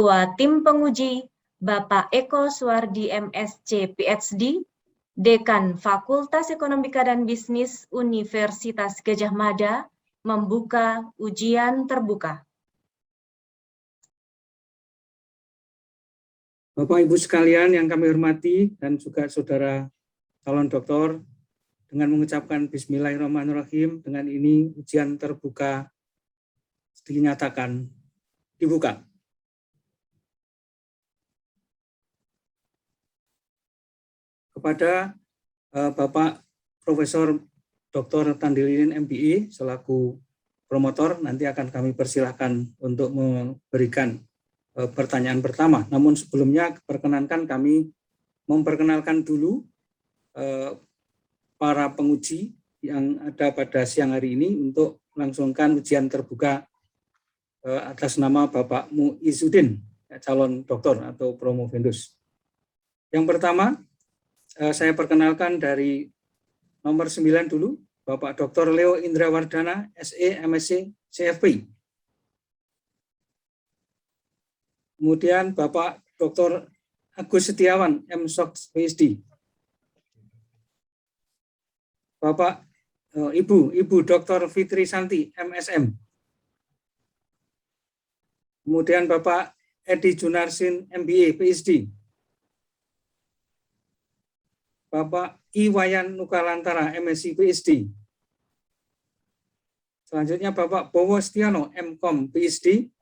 Ketua Tim Penguji, Bapak Eko Suwardi MSc PhD, Dekan Fakultas Ekonomika dan Bisnis Universitas Gadjah Mada, membuka ujian terbuka. Bapak Ibu sekalian yang kami hormati dan juga saudara calon doktor, dengan mengucapkan Bismillahirrahmanirrahim, dengan ini ujian terbuka dinyatakan dibuka. Kepada Bapak Profesor Dr. Tandilin MBE selaku promotor, nanti akan kami persilahkan untuk memberikan pertanyaan pertama. Namun sebelumnya perkenankan kami memperkenalkan dulu para penguji yang ada pada siang hari ini untuk melangsungkan ujian terbuka atas nama Bapak Muizuddin, calon doktor atau promovendus. Yang pertama, saya perkenalkan dari nomor 9 dulu, Bapak Dr. Leo Indrawardana, SE, MSc, CFP. Kemudian Bapak Dr. Agus Setiawan, M.Soc, PhD. Bapak Ibu Dr. Fitri Santi, MSM. Kemudian Bapak Edi Junarsin, MBA, PhD. Bapak Iwayan Nukalantara, MSc, PhD. Selanjutnya Bapak Bowo Stiono, MCom, PhD.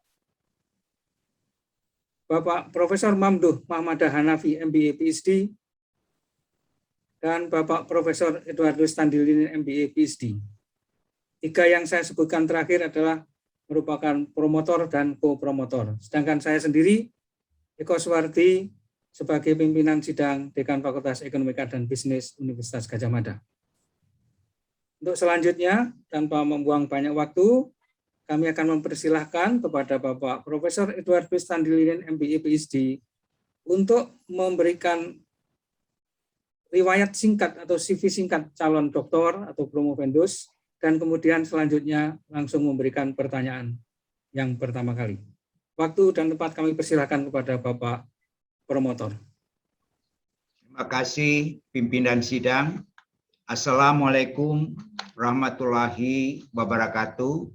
Bapak Profesor Mamduh Mahmadah Hanafi, MBA, PhD. Dan Bapak Profesor Eduardus Tandilin, MBA, PhD. 3 yang saya sebutkan terakhir adalah merupakan promotor dan co-promotor. Sedangkan saya sendiri, Eko Suwardi, sebagai pimpinan sidang Dekan Fakultas Ekonomika dan Bisnis Universitas Gadjah Mada. Untuk selanjutnya, tanpa membuang banyak waktu, kami akan mempersilahkan kepada Bapak Profesor Eduardus Tandilin, MBA, PhD, untuk memberikan riwayat singkat atau CV singkat calon doktor atau promovendus, dan kemudian selanjutnya langsung memberikan pertanyaan yang pertama kali. Waktu dan tempat kami persilahkan kepada Bapak promotor. Terima kasih pimpinan sidang. Assalamualaikum warahmatullahi wabarakatuh.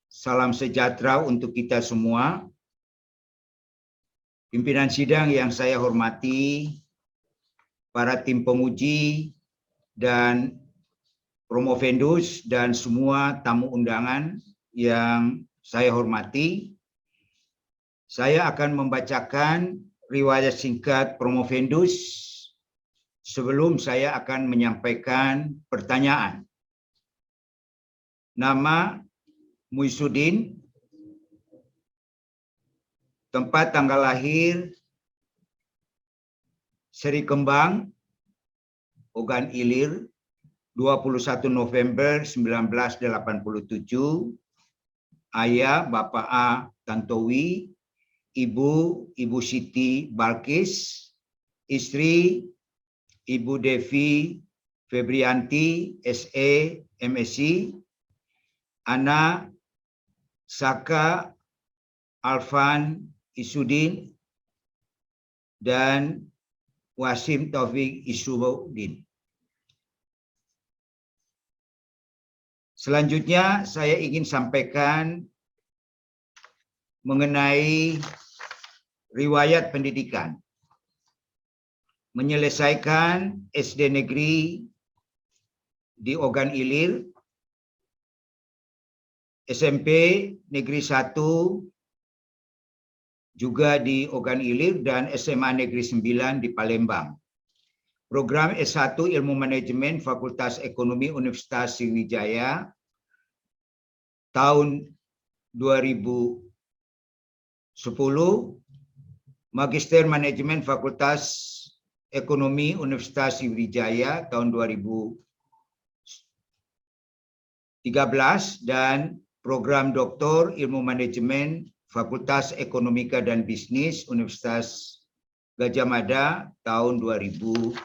Salam sejahtera untuk kita semua. Pimpinan sidang yang saya hormati, para tim penguji dan promovendus dan semua tamu undangan yang saya hormati. Saya akan membacakan riwayat singkat promovendus sebelum saya akan menyampaikan pertanyaan. Nama Muizuddin, tempat tanggal lahir Seri Kembang, Ogan Ilir, 21 November 1987, ayah Bapak A. Tantowi, Ibu Siti Balkis, istri Ibu Devi Febrianti, SE, MSc, anak Saka Alvan Isudin, dan Wasim Taufik Isuddin. Selanjutnya saya ingin sampaikan mengenai riwayat pendidikan. Menyelesaikan SD negeri di Ogan Ilir, SMP negeri 1 juga di Ogan Ilir, dan SMA negeri 9 di Palembang. Program S1 Ilmu Manajemen Fakultas Ekonomi Universitas Sriwijaya tahun 2010, Magister Manajemen Fakultas Ekonomi Universitas Sriwijaya tahun 2013, dan program Doktor Ilmu Manajemen Fakultas Ekonomika dan Bisnis Universitas Gadjah Mada tahun 2021.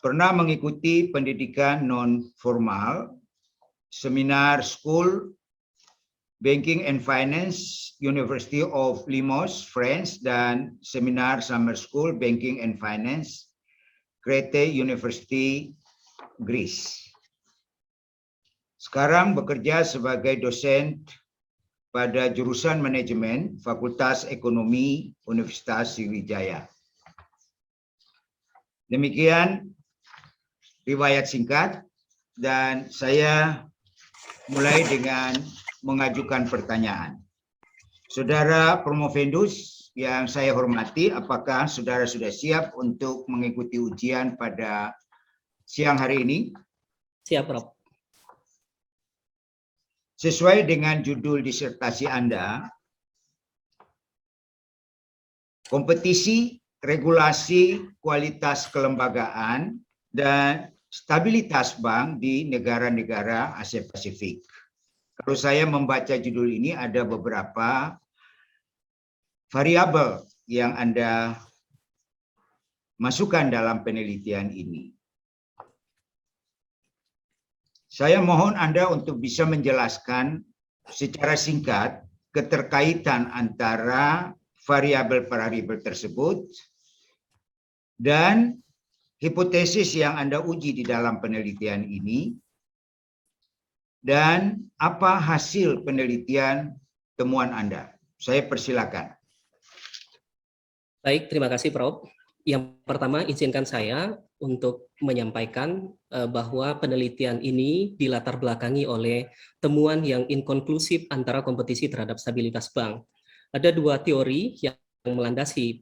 Pernah mengikuti pendidikan non formal, seminar school Banking and Finance, University of Limos, France, dan seminar Summer School Banking and Finance, Crete University, Greece. Sekarang bekerja sebagai dosen pada jurusan manajemen Fakultas Ekonomi Universitas Sriwijaya. Demikian riwayat singkat, dan saya mulai dengan mengajukan pertanyaan. Saudara Promovendus yang saya hormati, apakah saudara sudah siap untuk mengikuti ujian pada siang hari ini? Siap, Prof. Sesuai dengan judul disertasi Anda, kompetisi, regulasi, kualitas kelembagaan, dan stabilitas bank di negara-negara Asia Pasifik. Kalau saya membaca judul ini, ada beberapa variabel yang Anda masukkan dalam penelitian ini. Saya mohon Anda untuk bisa menjelaskan secara singkat keterkaitan antara variabel-variabel tersebut dan hipotesis yang Anda uji di dalam penelitian ini, dan apa hasil penelitian temuan Anda. Saya persilakan. Baik, terima kasih, Prof. Yang pertama, izinkan saya untuk menyampaikan bahwa penelitian ini dilatar belakangi oleh temuan yang inkonklusif antara kompetisi terhadap stabilitas bank. Ada dua teori yang melandasi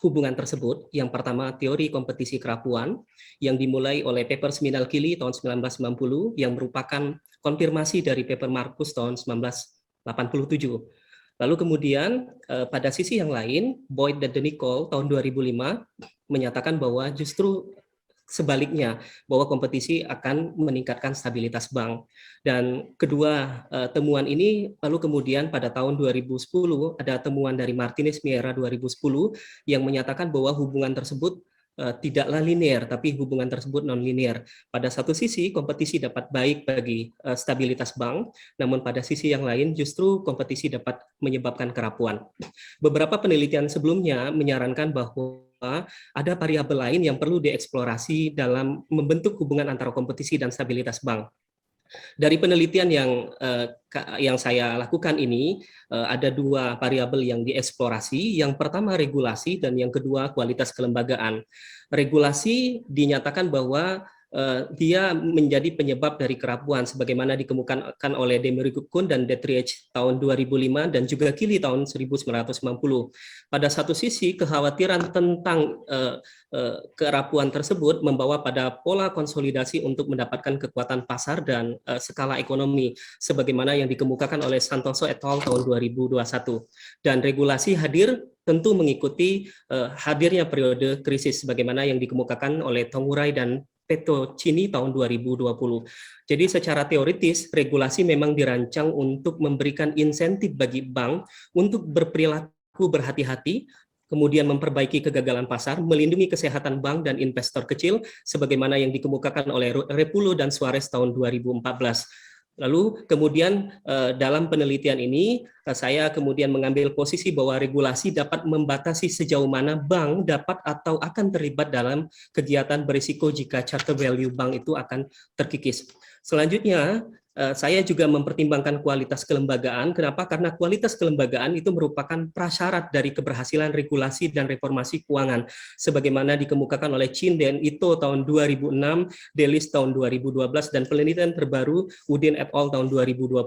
hubungan tersebut. Yang pertama, teori kompetisi kerapuan yang dimulai oleh paper Seminal-Killy tahun 1990 yang merupakan konfirmasi dari paper Marcus tahun 1987. Lalu kemudian pada sisi yang lain, Boyd dan Denicol tahun 2005 menyatakan bahwa justru sebaliknya, bahwa kompetisi akan meningkatkan stabilitas bank. Dan kedua temuan ini lalu kemudian pada tahun 2010 ada temuan dari Martinez Miera 2010 yang menyatakan bahwa hubungan tersebut tidaklah linear, tapi hubungan tersebut non-linear. Pada satu sisi, kompetisi dapat baik bagi stabilitas bank, namun pada sisi yang lain justru kompetisi dapat menyebabkan kerapuan. Beberapa penelitian sebelumnya menyarankan bahwa ada variabel lain yang perlu dieksplorasi dalam membentuk hubungan antara kompetisi dan stabilitas bank. Dari penelitian yang saya lakukan ini, ada dua variabel yang dieksplorasi. Yang pertama regulasi dan yang kedua kualitas kelembagaan. Regulasi dinyatakan bahwa dia menjadi penyebab dari kerapuan sebagaimana dikemukakan oleh Demirkun dan Detriech tahun 2005 dan juga Killy tahun 1990. Pada satu sisi kekhawatiran tentang kerapuan tersebut membawa pada pola konsolidasi untuk mendapatkan kekuatan pasar dan skala ekonomi sebagaimana yang dikemukakan oleh Santoso et al. Tahun 2021. Dan regulasi hadir tentu mengikuti hadirnya periode krisis sebagaimana yang dikemukakan oleh Tongurai dan Pettocini tahun 2020. Jadi secara teoritis regulasi memang dirancang untuk memberikan insentif bagi bank untuk berperilaku berhati-hati, kemudian memperbaiki kegagalan pasar, melindungi kesehatan bank dan investor kecil sebagaimana yang dikemukakan oleh Repullo dan Suarez tahun 2014. Lalu kemudian dalam penelitian ini saya kemudian mengambil posisi bahwa regulasi dapat membatasi sejauh mana bank dapat atau akan terlibat dalam kegiatan berisiko jika charter value bank itu akan terkikis. Selanjutnya saya juga mempertimbangkan kualitas kelembagaan. Kenapa? Karena kualitas kelembagaan itu merupakan prasyarat dari keberhasilan regulasi dan reformasi keuangan. Sebagaimana dikemukakan oleh Chin dan Ito tahun 2006, Delis tahun 2012, dan penelitian terbaru Udin et al. Tahun 2020.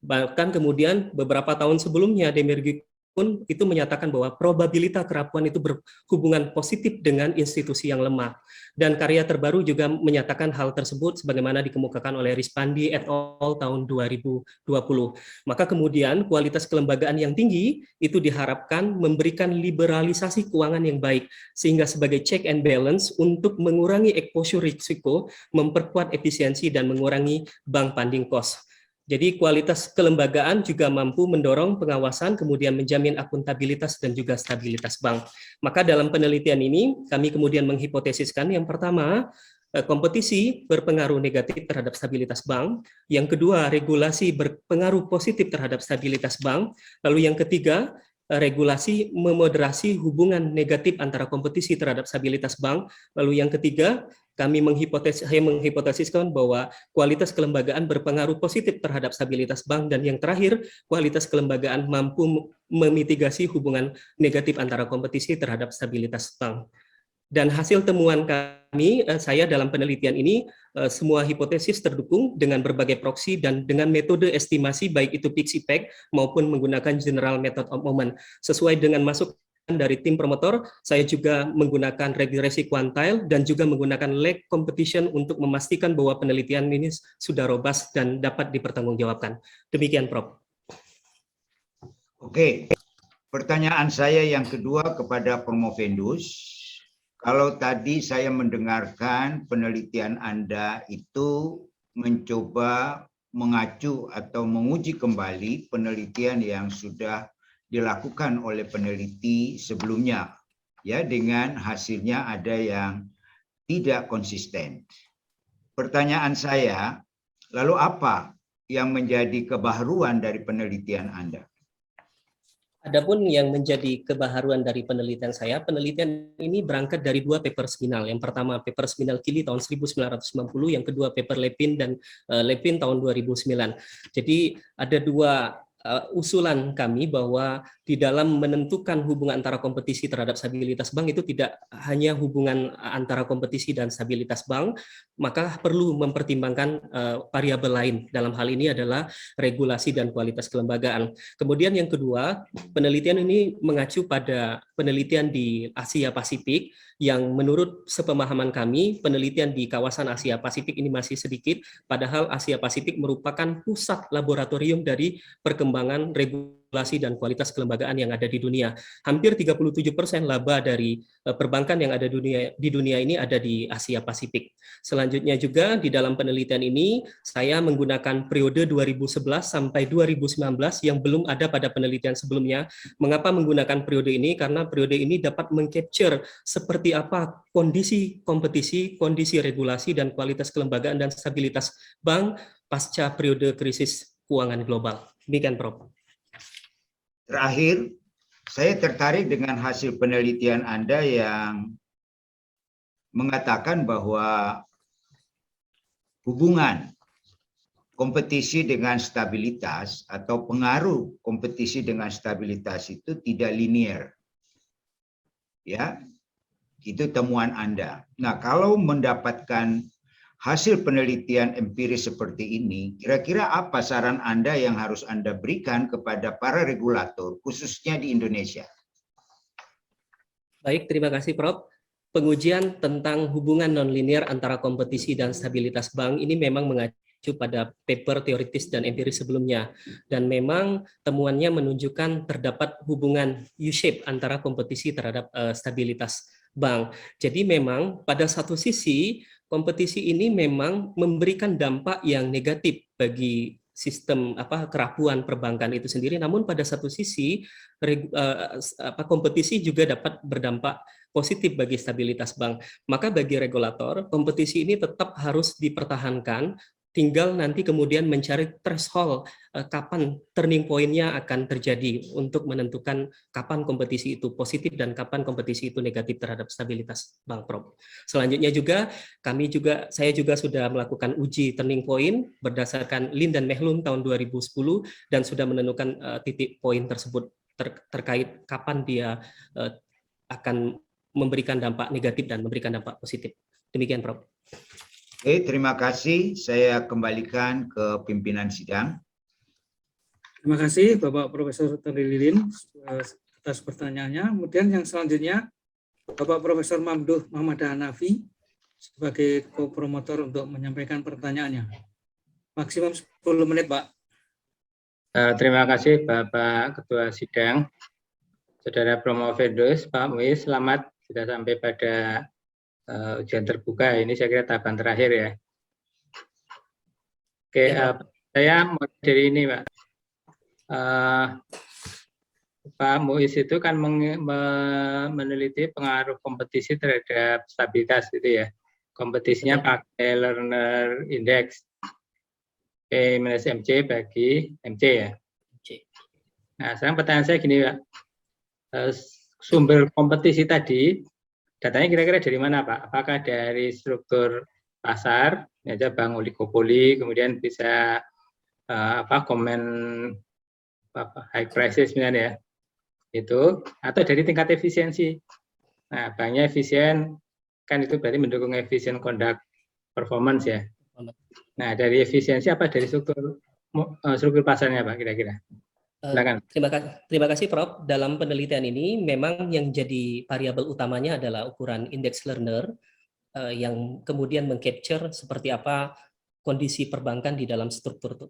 Bahkan kemudian beberapa tahun sebelumnya, Demirkun pun itu menyatakan bahwa probabilitas kerapuan itu berhubungan positif dengan institusi yang lemah. Dan karya terbaru juga menyatakan hal tersebut sebagaimana dikemukakan oleh Rispandi et al. Tahun 2020. Maka kemudian kualitas kelembagaan yang tinggi itu diharapkan memberikan liberalisasi keuangan yang baik, sehingga sebagai check and balance untuk mengurangi exposure risiko, memperkuat efisiensi, dan mengurangi bank funding cost. Jadi kualitas kelembagaan juga mampu mendorong pengawasan, kemudian menjamin akuntabilitas dan juga stabilitas bank. Maka dalam penelitian ini kami kemudian menghipotesiskan yang pertama, kompetisi berpengaruh negatif terhadap stabilitas bank. Yang kedua, regulasi berpengaruh positif terhadap stabilitas bank. Lalu yang ketiga, regulasi memoderasi hubungan negatif antara kompetisi terhadap stabilitas bank. Lalu yang ketiga, saya menghipotesiskan bahwa kualitas kelembagaan berpengaruh positif terhadap stabilitas bank. Dan yang terakhir, kualitas kelembagaan mampu memitigasi hubungan negatif antara kompetisi terhadap stabilitas bank. Dan hasil temuan kami, saya dalam penelitian ini, semua hipotesis terdukung dengan berbagai proksi dan dengan metode estimasi baik itu Pixie-Peg maupun menggunakan General Method of Moment. Sesuai dengan masukan dari tim promotor, saya juga menggunakan regresi kuantile dan juga menggunakan lag competition untuk memastikan bahwa penelitian ini sudah robust dan dapat dipertanggungjawabkan. Demikian, Prof. Oke, pertanyaan saya yang kedua kepada Promovendus. Kalau tadi saya mendengarkan penelitian Anda itu mencoba mengacu atau menguji kembali penelitian yang sudah dilakukan oleh peneliti sebelumnya, ya, dengan hasilnya ada yang tidak konsisten. Pertanyaan saya, lalu apa yang menjadi kebaharuan dari penelitian Anda? Adapun yang menjadi kebaharuan dari penelitian saya, penelitian ini berangkat dari dua paper seminal. Yang pertama paper seminal Kili tahun 1990, yang kedua paper Lepin dan Lepin tahun 2009. Jadi ada dua usulan kami bahwa di dalam menentukan hubungan antara kompetisi terhadap stabilitas bank itu tidak hanya hubungan antara kompetisi dan stabilitas bank, maka perlu mempertimbangkan variabel lain. Dalam hal ini adalah regulasi dan kualitas kelembagaan. Kemudian yang kedua, penelitian ini mengacu pada penelitian di Asia Pasifik yang menurut sepemahaman kami, penelitian di kawasan Asia Pasifik ini masih sedikit, padahal Asia Pasifik merupakan pusat laboratorium dari perkembangan regulasi dan kualitas kelembagaan yang ada di dunia. Hampir 37% laba dari perbankan yang ada di dunia ini ada di Asia Pasifik. Selanjutnya juga di dalam penelitian ini saya menggunakan periode 2011 sampai 2019 yang belum ada pada penelitian sebelumnya. Mengapa menggunakan periode ini? Karena periode ini dapat mengcapture seperti apa kondisi kompetisi, kondisi regulasi dan kualitas kelembagaan dan stabilitas bank pasca periode krisis keuangan global. Demikian, Prof. Terakhir, saya tertarik dengan hasil penelitian Anda yang mengatakan bahwa hubungan kompetisi dengan stabilitas atau pengaruh kompetisi dengan stabilitas itu tidak linear. Ya, itu temuan Anda. Nah, kalau mendapatkan hasil penelitian empiris seperti ini, kira-kira apa saran Anda yang harus Anda berikan kepada para regulator, khususnya di Indonesia? Baik, terima kasih, Prof. Pengujian tentang hubungan nonlinear antara kompetisi dan stabilitas bank ini memang mengacu pada paper teoritis dan empiris sebelumnya. Dan memang temuannya menunjukkan terdapat hubungan U-shape antara kompetisi terhadap stabilitas bank. Jadi memang pada satu sisi kompetisi ini memang memberikan dampak yang negatif bagi sistem kerapuan perbankan itu sendiri. Namun pada satu sisi kompetisi juga dapat berdampak positif bagi stabilitas bank. Maka bagi regulator, kompetisi ini tetap harus dipertahankan. Tinggal nanti kemudian mencari threshold kapan turning point-nya akan terjadi untuk menentukan kapan kompetisi itu positif dan kapan kompetisi itu negatif terhadap stabilitas bank, Prof. Selanjutnya juga saya juga sudah melakukan uji turning point berdasarkan Lin dan Mehlum tahun 2010 dan sudah menentukan titik poin tersebut terkait kapan dia akan memberikan dampak negatif dan memberikan dampak positif. Demikian, Prof. Oke, terima kasih. Saya kembalikan ke pimpinan sidang. Terima kasih Bapak Profesor Tony Lilin atas pertanyaannya. Kemudian yang selanjutnya Bapak Profesor Mamduh Muhammad Hanafi sebagai co-promotor untuk menyampaikan pertanyaannya. Maksimum 10 menit, Pak. Terima kasih Bapak Ketua Sidang. Saudara Promovendus, Pak Muiz, selamat sudah sampai pada ujian terbuka. Ini saya kira tahapan terakhir ya. Oke, ya, saya mau dari ini, Pak. Pak Muiz itu kan meneliti pengaruh kompetisi terhadap stabilitas gitu ya. kompetisinya pakai learner index P minus MC bagi MC ya. Nah, sekarang pertanyaan saya gini, Pak. Sumber kompetisi tadi, datanya kira-kira dari mana, Pak? Apakah dari struktur pasar, ini aja bank oligopoli, kemudian bisa komen high prices misalnya ya, itu, atau dari tingkat efisiensi. Nah, banknya efisien, kan itu berarti mendukung efisien conduct performance ya. Nah, dari efisiensi apa dari struktur pasarnya, Pak, kira-kira? Silakan. Terima kasih Prof. Dalam penelitian ini memang yang jadi variabel utamanya adalah ukuran indeks learner yang kemudian mengcapture seperti apa kondisi perbankan di dalam struktur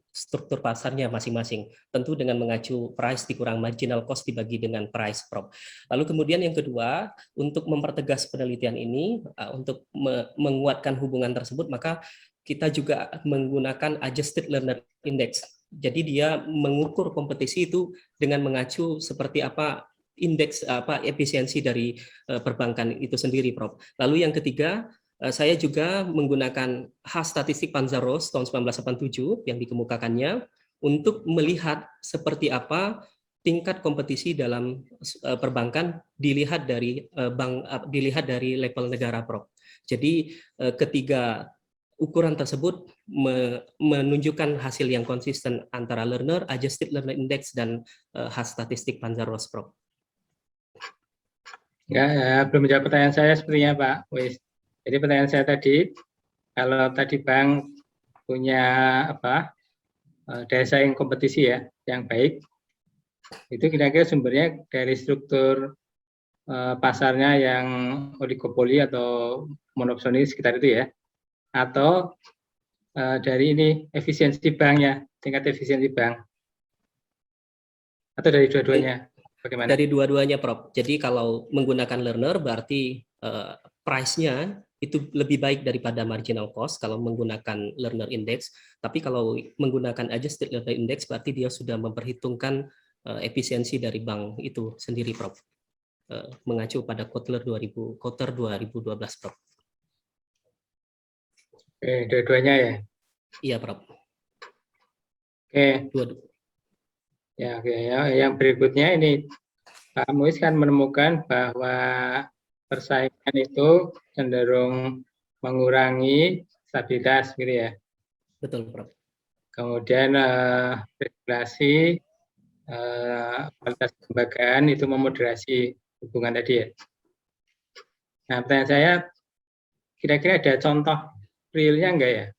pasarnya masing-masing. Tentu dengan mengacu price dikurang marginal cost dibagi dengan price, Prof. Lalu kemudian yang kedua, untuk mempertegas penelitian ini, untuk menguatkan hubungan tersebut, maka kita juga menggunakan adjusted learner index. Jadi dia mengukur kompetisi itu dengan mengacu seperti apa indeks efisiensi dari perbankan itu sendiri, Prof. Lalu yang ketiga, saya juga menggunakan khas statistik Panzaros tahun 1987 yang dikemukakannya untuk melihat seperti apa tingkat kompetisi dalam perbankan dilihat dari level negara, Prof. Jadi ketiga ukuran tersebut menunjukkan hasil yang konsisten antara learner, adjusted learner index, dan khas statistik Panzaros, Prof. Ya, belum menjawab pertanyaan saya sepertinya, Pak Wis. Jadi pertanyaan saya tadi, kalau tadi bank punya daya saing kompetisi ya yang baik, itu kira-kira sumbernya dari struktur pasarnya yang oligopoli atau monopsoni sekitar itu ya, atau dari ini efisiensi banknya, tingkat efisiensi bank, atau dari dua-duanya? Bagaimana? Dari dua-duanya, Prof. Jadi kalau menggunakan learner berarti price-nya itu lebih baik daripada marginal cost kalau menggunakan learner index. Tapi kalau menggunakan adjusted learner index berarti dia sudah memperhitungkan efisiensi dari bank itu sendiri, Prof. Mengacu pada Kotler 2012, Prof. Oke, dua-duanya ya? Iya, Prof. Oke. Dua. Ya, oke. Yang berikutnya ini, Pak Muiz kan menemukan bahwa persaingan itu cenderung mengurangi stabilitas, gitu ya. Betul, Prof. Kemudian regulasi kualitas kelembagaan itu memoderasi hubungan tadi ya. Nah, pertanyaan saya, kira-kira ada contoh realnya enggak ya?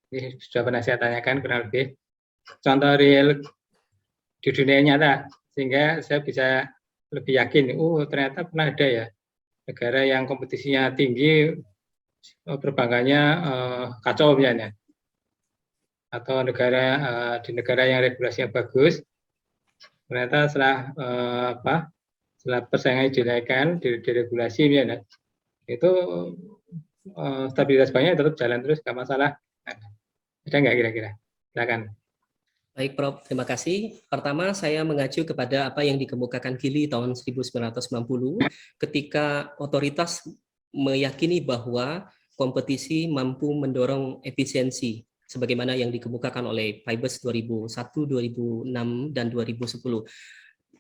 Ini sudah pernah saya tanyakan kurang lebih. Contoh real di dunia nyata, sehingga saya bisa lebih yakin, ternyata pernah ada ya negara yang kompetisinya tinggi, perbankannya kacau misalnya, atau di negara yang regulasinya bagus, ternyata setelah persaingan dinaikkan, diregulasi misalnya, itu stabilitas banknya tetap jalan terus, nggak masalah. Ada nggak kira-kira? Silakan. Baik, Prof. Terima kasih. Pertama, saya mengacu kepada apa yang dikemukakan Gili tahun 1990 ketika otoritas meyakini bahwa kompetisi mampu mendorong efisiensi sebagaimana yang dikemukakan oleh Pybus 2001, 2006, dan 2010.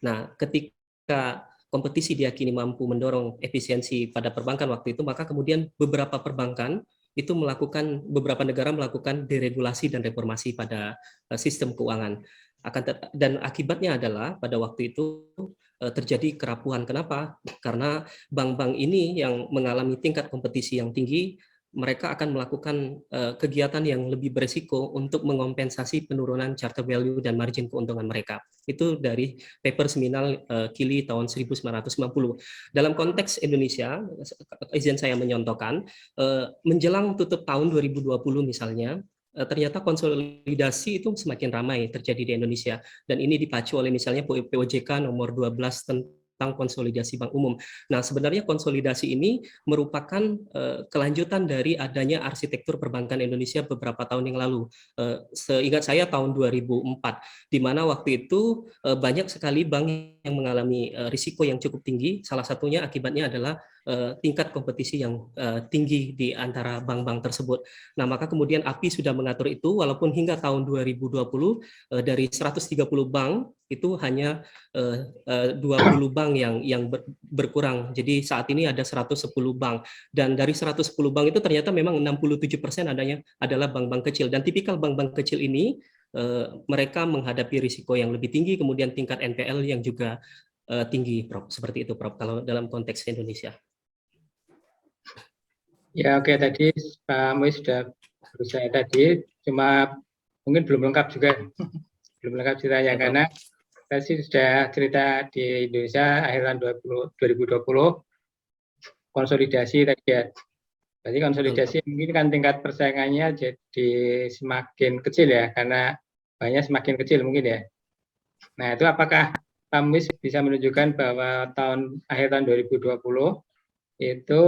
Nah, ketika kompetisi diyakini mampu mendorong efisiensi pada perbankan waktu itu, maka kemudian beberapa perbankan itu beberapa negara melakukan deregulasi dan reformasi pada sistem keuangan. Dan akibatnya adalah pada waktu itu terjadi kerapuhan. Kenapa? Karena bank-bank ini yang mengalami tingkat kompetisi yang tinggi, mereka akan melakukan kegiatan yang lebih berisiko untuk mengompensasi penurunan charter value dan margin keuntungan mereka. Itu dari paper seminal Gili tahun 1990. Dalam konteks Indonesia, izin saya menyontohkan, menjelang tutup tahun 2020 misalnya, ternyata konsolidasi itu semakin ramai terjadi di Indonesia. Dan ini dipacu oleh misalnya POJK nomor 12 tentang konsolidasi bank umum. Nah, sebenarnya konsolidasi ini merupakan kelanjutan dari adanya arsitektur perbankan Indonesia beberapa tahun yang lalu. Seingat saya tahun 2004, di mana waktu itu banyak sekali bank yang mengalami risiko yang cukup tinggi. Salah satunya akibatnya adalah tingkat kompetisi yang tinggi di antara bank-bank tersebut. Nah, maka kemudian API sudah mengatur itu, walaupun hingga tahun 2020 dari 130 bank itu hanya 20 bank yang berkurang. Jadi saat ini ada 110 bank, dan dari 110 bank itu ternyata memang 67% adalah bank-bank kecil, dan tipikal bank-bank kecil ini mereka menghadapi risiko yang lebih tinggi, kemudian tingkat NPL yang juga tinggi, Prof. Seperti itu, Prof, kalau dalam konteks Indonesia. Ya, oke, tadi Pak Muiz sudah berusaha tadi, cuma mungkin belum lengkap juga, belum lengkap ceritanya, Ya, karena saya sih sudah cerita di Indonesia akhir tahun 2020, konsolidasi tadi ya. Jadi konsolidasi mungkin kan tingkat persaingannya jadi semakin kecil ya, karena banyak semakin kecil mungkin ya. Nah, itu apakah Pak Muiz bisa menunjukkan bahwa akhir tahun 2020 itu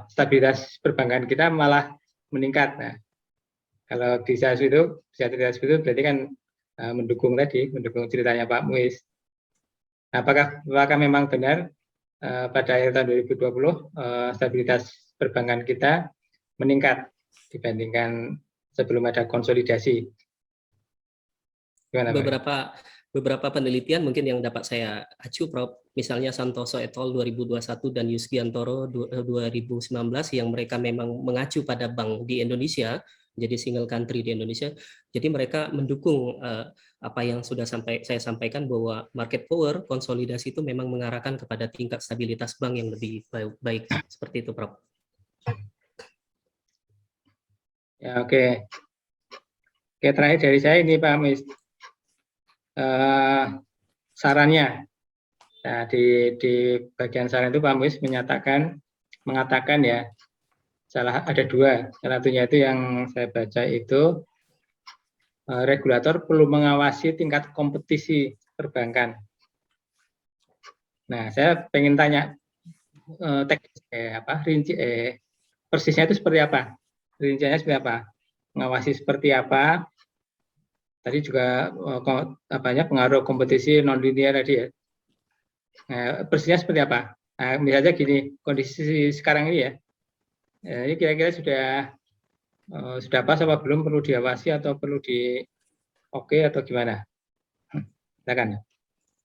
stabilitas perbankan kita malah meningkat. Nah, kalau bisa itu berarti kan mendukung ceritanya Pak Muiz. Nah, apakah memang benar pada akhir tahun 2020 stabilitas perbankan kita meningkat dibandingkan sebelum ada konsolidasi? Gimana, Beberapa penelitian mungkin yang dapat saya acu, Prof. Misalnya Santoso et al. 2021 dan Yusgiantoro 2019 yang mereka memang mengacu pada bank di Indonesia, jadi single country di Indonesia. Jadi mereka mendukung apa yang sudah saya sampaikan, bahwa market power konsolidasi itu memang mengarahkan kepada tingkat stabilitas bank yang lebih baik. Seperti itu, Prof. Ya, oke. Oke, terakhir dari saya ini Pak Muiz. Sarannya, nah, di bagian saran itu Pak Muiz mengatakan ya, ada dua. Salah satunya itu yang saya baca itu regulator perlu mengawasi tingkat kompetisi perbankan. Nah, saya pengen tanya persisnya itu seperti apa? Rinciannya seperti apa? Mengawasi seperti apa? Tadi juga pengaruh kompetisi non linear tadi ya. Nah, persisnya seperti apa? Nah, misalnya gini, kondisi sekarang ini ya, ini kira-kira sudah pas apa belum, perlu diawasi atau perlu atau gimana? Silakan.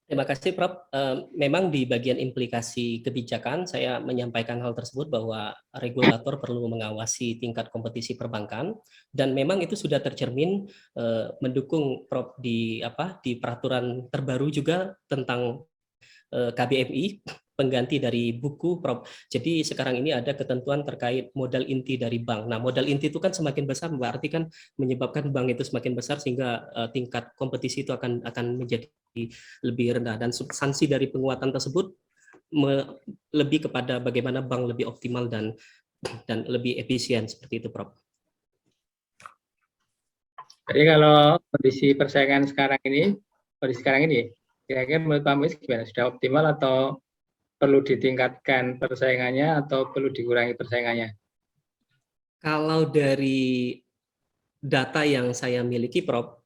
Terima kasih, Prof. Memang di bagian implikasi kebijakan saya menyampaikan hal tersebut, bahwa regulator perlu mengawasi tingkat kompetisi perbankan, dan memang itu sudah tercermin mendukung, Prof, di peraturan terbaru juga tentang KBMI, pengganti dari buku, Prof. Jadi sekarang ini ada ketentuan terkait modal inti dari bank. Nah, modal inti itu kan semakin besar, berarti kan menyebabkan bank itu semakin besar, sehingga tingkat kompetisi itu akan menjadi lebih rendah, dan substansi dari penguatan tersebut lebih kepada bagaimana bank lebih optimal dan lebih efisien, seperti itu, Prof. Jadi kalau kondisi persaingan sekarang ini, kira-kira menurut Pak Muiz gimana? Sudah optimal atau perlu ditingkatkan persaingannya atau perlu dikurangi persaingannya? Kalau dari data yang saya miliki, Prof,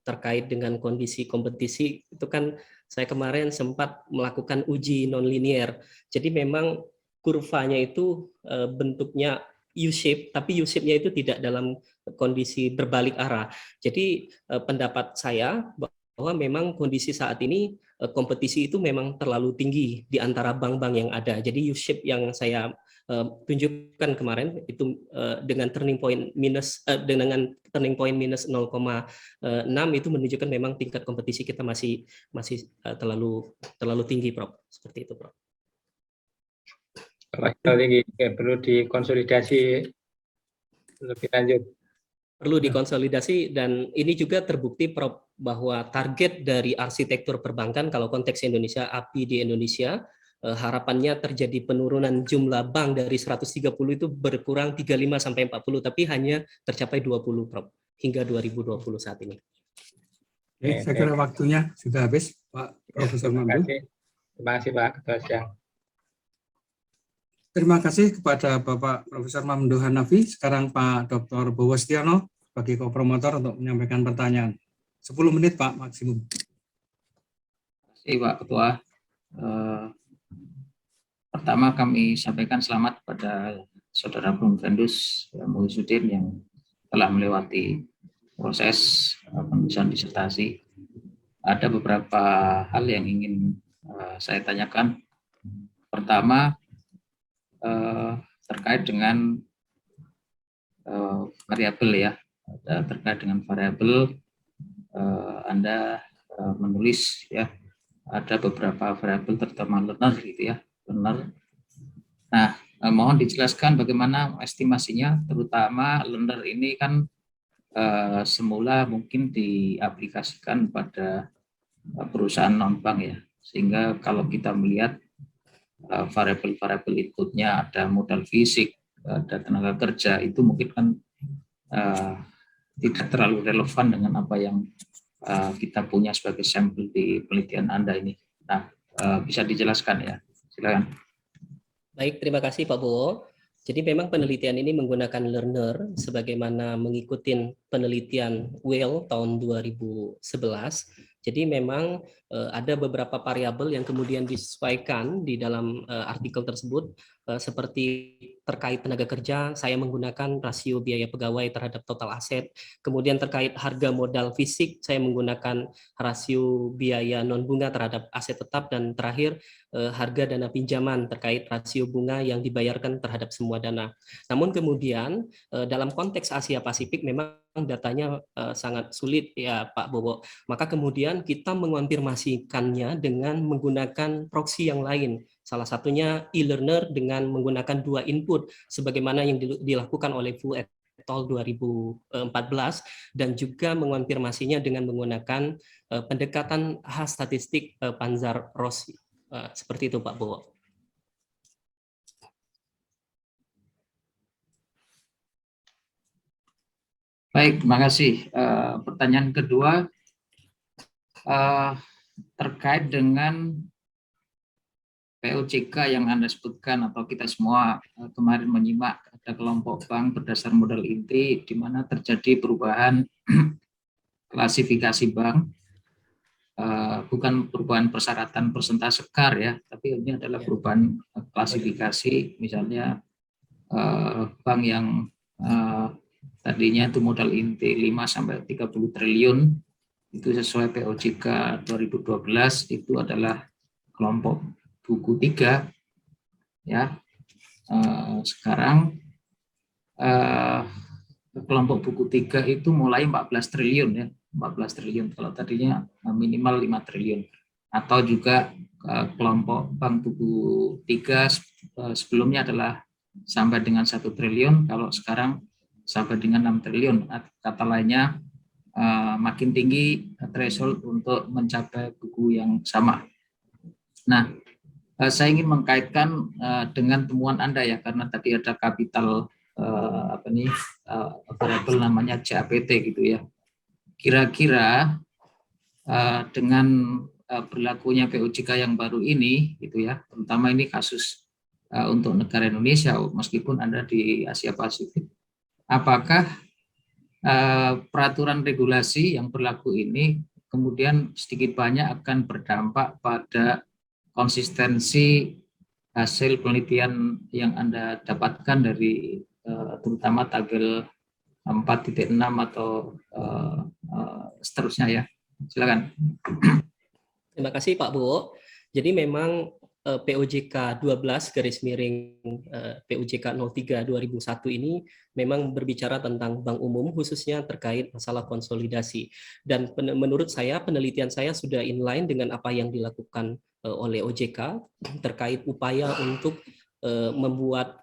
terkait dengan kondisi kompetisi itu kan saya kemarin sempat melakukan uji non-linear. Jadi memang kurvanya itu bentuknya U-shape, tapi U-shape-nya itu tidak dalam kondisi berbalik arah. Jadi pendapat saya bahwa memang kondisi saat ini kompetisi itu memang terlalu tinggi di antara bank-bank yang ada. Jadi U-shape yang saya tunjukkan kemarin itu dengan turning point minus 0,6 itu menunjukkan memang tingkat kompetisi kita masih terlalu tinggi, Prof. Seperti itu, Prof. Terlalu tinggi, perlu dikonsolidasi lebih lanjut. Perlu dikonsolidasi, dan ini juga terbukti, Prof, bahwa target dari arsitektur perbankan kalau konteks Indonesia, API di Indonesia, harapannya terjadi penurunan jumlah bank dari 130 itu berkurang 35 sampai 40, tapi hanya tercapai 20, Prof, hingga 2020 saat ini. Oke, saya kira waktunya sudah habis, Pak Profesor Mamdu. Terima kasih, Pak Ketua Sidang. Terima kasih kepada Bapak Profesor Mamdu Hanafi. Sekarang Pak Dr. Bowo Setiono sebagai kopromotor untuk menyampaikan pertanyaan. 10 menit, Pak, maksimum. Terima kasih, Pak Ketua. Pertama kami sampaikan selamat pada Saudara Bung Fendus Muhyiddin yang telah melewati proses penulisan disertasi. Ada beberapa hal yang ingin saya tanyakan. Pertama, terkait dengan variabel ya. Terkait dengan variabel, Anda menulis ya, ada beberapa variabel terutama learner gitu ya, learner. Nah, mohon dijelaskan bagaimana estimasinya, terutama learner ini kan semula mungkin diaplikasikan pada perusahaan non-bank ya, sehingga kalau kita melihat variabel-variabel inputnya ada modal fisik, ada tenaga kerja, itu mungkin kan tidak terlalu relevan dengan apa yang kita punya sebagai sampel di penelitian Anda ini. Nah, bisa dijelaskan ya, silakan. Baik, terima kasih Pak Bowo. Jadi memang penelitian ini menggunakan learner sebagaimana mengikuti penelitian Whale tahun 2011. Jadi memang ada beberapa variabel yang kemudian disesuaikan di dalam artikel tersebut, seperti terkait tenaga kerja, saya menggunakan rasio biaya pegawai terhadap total aset. Kemudian terkait harga modal fisik, saya menggunakan rasio biaya non bunga terhadap aset tetap. Dan terakhir, harga dana pinjaman terkait rasio bunga yang dibayarkan terhadap semua dana. Namun kemudian dalam konteks Asia Pasifik memang datanya sangat sulit ya Pak Bowo. Maka kemudian kita mengonfirmasikannya dengan menggunakan proxy yang lain. Salah satunya e-learner dengan menggunakan 2 input sebagaimana yang dilakukan oleh Fu et al. 2014 dan juga mengonfirmasinya dengan menggunakan pendekatan khas statistik Panzer-Ross. Seperti itu Pak Bowo. Baik, terima kasih. Pertanyaan kedua terkait dengan POJK yang Anda sebutkan atau kita semua kemarin menyimak, ada kelompok bank berdasar modal inti di mana terjadi perubahan klasifikasi bank, bukan perubahan persyaratan persentase KAR ya, tapi ini adalah perubahan klasifikasi, misalnya bank yang tadinya itu modal inti 5 sampai 30 triliun itu sesuai POJK 2012 itu adalah kelompok buku 3 ya. Sekarang kelompok buku 3 itu mulai 14 triliun ya, 14 triliun kalau tadinya minimal 5 triliun. Atau juga kelompok bank buku 3 sebelumnya adalah sampai dengan 1 triliun, kalau sekarang sampai dengan 6 triliun. Kata lainnya makin tinggi threshold untuk mencapai buku yang sama. Nah, saya ingin mengkaitkan dengan temuan Anda ya, karena tadi ada kapital variabel namanya CAPT gitu ya. Kira-kira dengan berlakunya POJK yang baru ini gitu ya, terutama ini kasus untuk negara Indonesia meskipun ada di Asia Pasifik, apakah peraturan regulasi yang berlaku ini kemudian sedikit banyak akan berdampak pada konsistensi hasil penelitian yang Anda dapatkan dari terutama tabel 4.6 atau seterusnya ya. Silakan. Terima kasih Pak Bowo. Jadi memang POJK 12 garis miring POJK 03 2001 ini memang berbicara tentang bank umum khususnya terkait masalah konsolidasi. Dan menurut saya penelitian saya sudah inline dengan apa yang dilakukan oleh OJK terkait upaya untuk membuat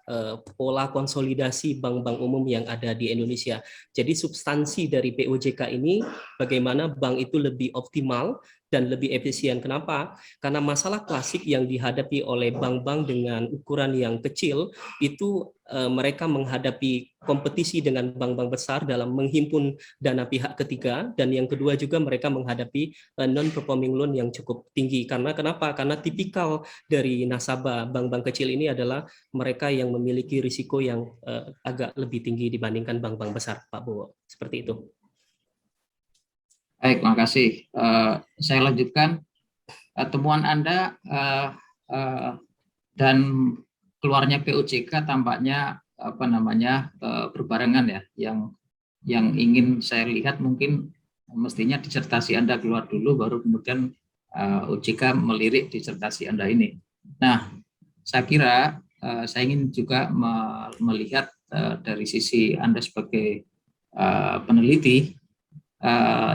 pola konsolidasi bank-bank umum yang ada di Indonesia. Jadi substansi dari POJK ini bagaimana bank itu lebih optimal dan lebih efisien. Kenapa? Karena masalah klasik yang dihadapi oleh bank-bank dengan ukuran yang kecil itu mereka menghadapi kompetisi dengan bank-bank besar dalam menghimpun dana pihak ketiga, dan yang kedua juga mereka menghadapi non-performing loan yang cukup tinggi. Karena kenapa? Karena tipikal dari nasabah bank-bank kecil ini adalah mereka yang memiliki risiko yang agak lebih tinggi dibandingkan bank-bank besar, Pak Bowo. Seperti itu. Baik, terima kasih. Saya lanjutkan. Temuan Anda dan keluarnya POJK tampaknya berbarengan ya. Yang ingin saya lihat mungkin mestinya disertasi Anda keluar dulu, baru kemudian OJK melirik disertasi Anda ini. Nah, saya kira saya ingin juga melihat dari sisi Anda sebagai peneliti,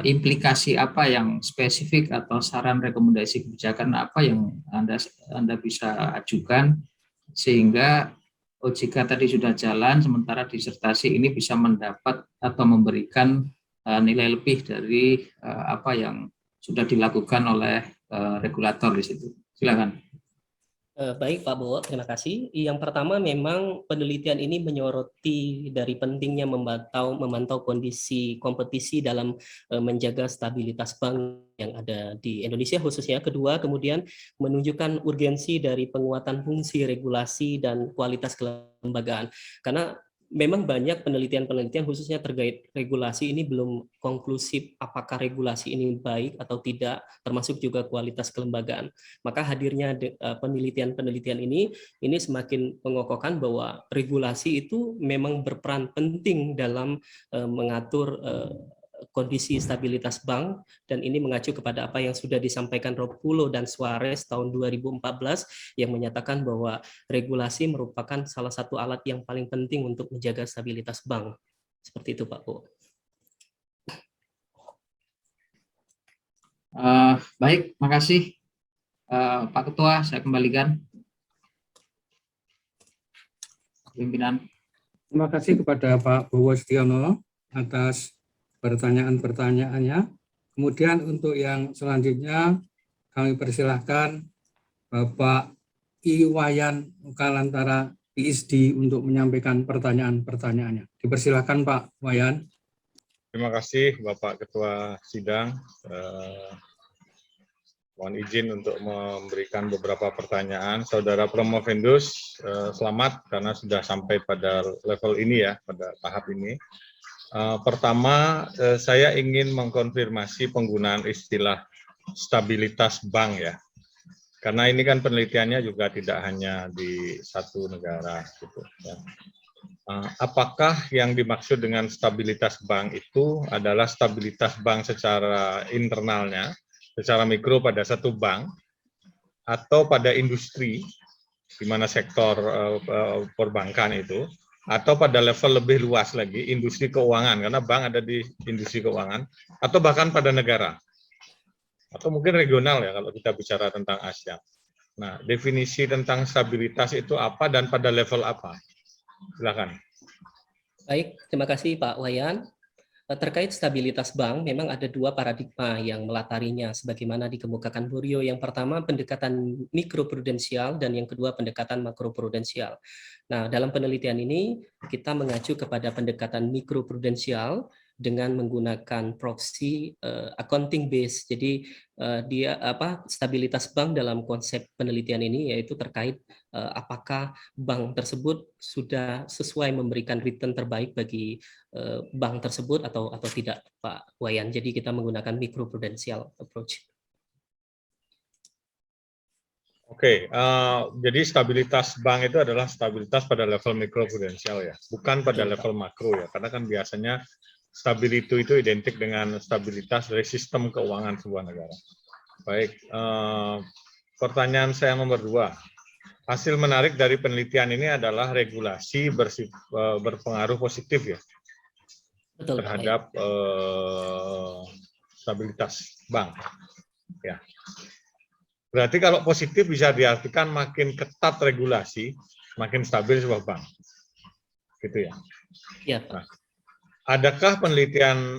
implikasi apa yang spesifik atau saran rekomendasi kebijakan apa yang Anda bisa ajukan sehingga OJK tadi sudah jalan, sementara disertasi ini bisa mendapat atau memberikan nilai lebih dari apa yang sudah dilakukan oleh regulator di situ. Silakan. Baik Pak Bowo, terima kasih. Yang pertama memang penelitian ini menyoroti dari pentingnya memantau kondisi kompetisi dalam menjaga stabilitas bank yang ada di Indonesia khususnya. Kedua, kemudian menunjukkan urgensi dari penguatan fungsi regulasi dan kualitas kelembagaan. Karena memang banyak penelitian-penelitian khususnya terkait regulasi ini belum konklusif apakah regulasi ini baik atau tidak, termasuk juga kualitas kelembagaan. Maka hadirnya penelitian-penelitian ini semakin mengokohkan bahwa regulasi itu memang berperan penting dalam mengatur kondisi stabilitas bank, dan ini mengacu kepada apa yang sudah disampaikan Ropulo dan Suarez tahun 2014 yang menyatakan bahwa regulasi merupakan salah satu alat yang paling penting untuk menjaga stabilitas bank. Seperti itu Pak Bo. Baik, makasih Pak Ketua, saya kembalikan. Pimpinan. Terima kasih kepada Pak Bowo Setiono atas pertanyaan-pertanyaannya. Kemudian untuk yang selanjutnya kami persilahkan Bapak Iwayan Kalantara PhD untuk menyampaikan pertanyaan-pertanyaannya. Dipersilahkan Pak Wayan. Terima kasih Bapak Ketua Sidang. Mohon izin untuk memberikan beberapa pertanyaan. Saudara Promovendus, selamat karena sudah sampai pada level ini ya, pada tahap ini. Pertama, saya ingin mengkonfirmasi penggunaan istilah stabilitas bank ya. Karena ini kan penelitiannya juga tidak hanya di satu negara gitu ya. Apakah yang dimaksud dengan stabilitas bank itu adalah stabilitas bank secara internalnya, secara mikro pada satu bank, atau pada industri, di mana sektor perbankan itu, atau pada level lebih luas lagi, industri keuangan, karena bank ada di industri keuangan, atau bahkan pada negara, atau mungkin regional ya kalau kita bicara tentang Asia. Nah, definisi tentang stabilitas itu apa dan pada level apa? Silakan. Baik, terima kasih Pak Wayan. Terkait stabilitas bank, memang ada dua paradigma yang melatarinya, sebagaimana dikemukakan Bu Rio. Yang pertama, pendekatan mikroprudensial, dan yang kedua, pendekatan makroprudensial. Nah, dalam penelitian ini, kita mengacu kepada pendekatan mikroprudensial dengan menggunakan proxy accounting base. Jadi stabilitas bank dalam konsep penelitian ini yaitu terkait apakah bank tersebut sudah sesuai memberikan return terbaik bagi bank tersebut atau tidak, Pak Wayan. Jadi kita menggunakan mikroprudensial approach. Oke, jadi stabilitas bank itu adalah stabilitas pada level mikroprudensial ya, bukan pada level makro ya, karena kan biasanya stabilitas itu identik dengan stabilitas dari sistem keuangan sebuah negara. Baik, pertanyaan saya nomor 2. Hasil menarik dari penelitian ini adalah regulasi berpengaruh positif ya. Betul, terhadap stabilitas bank. Ya. Berarti kalau positif bisa diartikan makin ketat regulasi, makin stabil sebuah bank. Gitu ya. Ya. Nah, adakah penelitian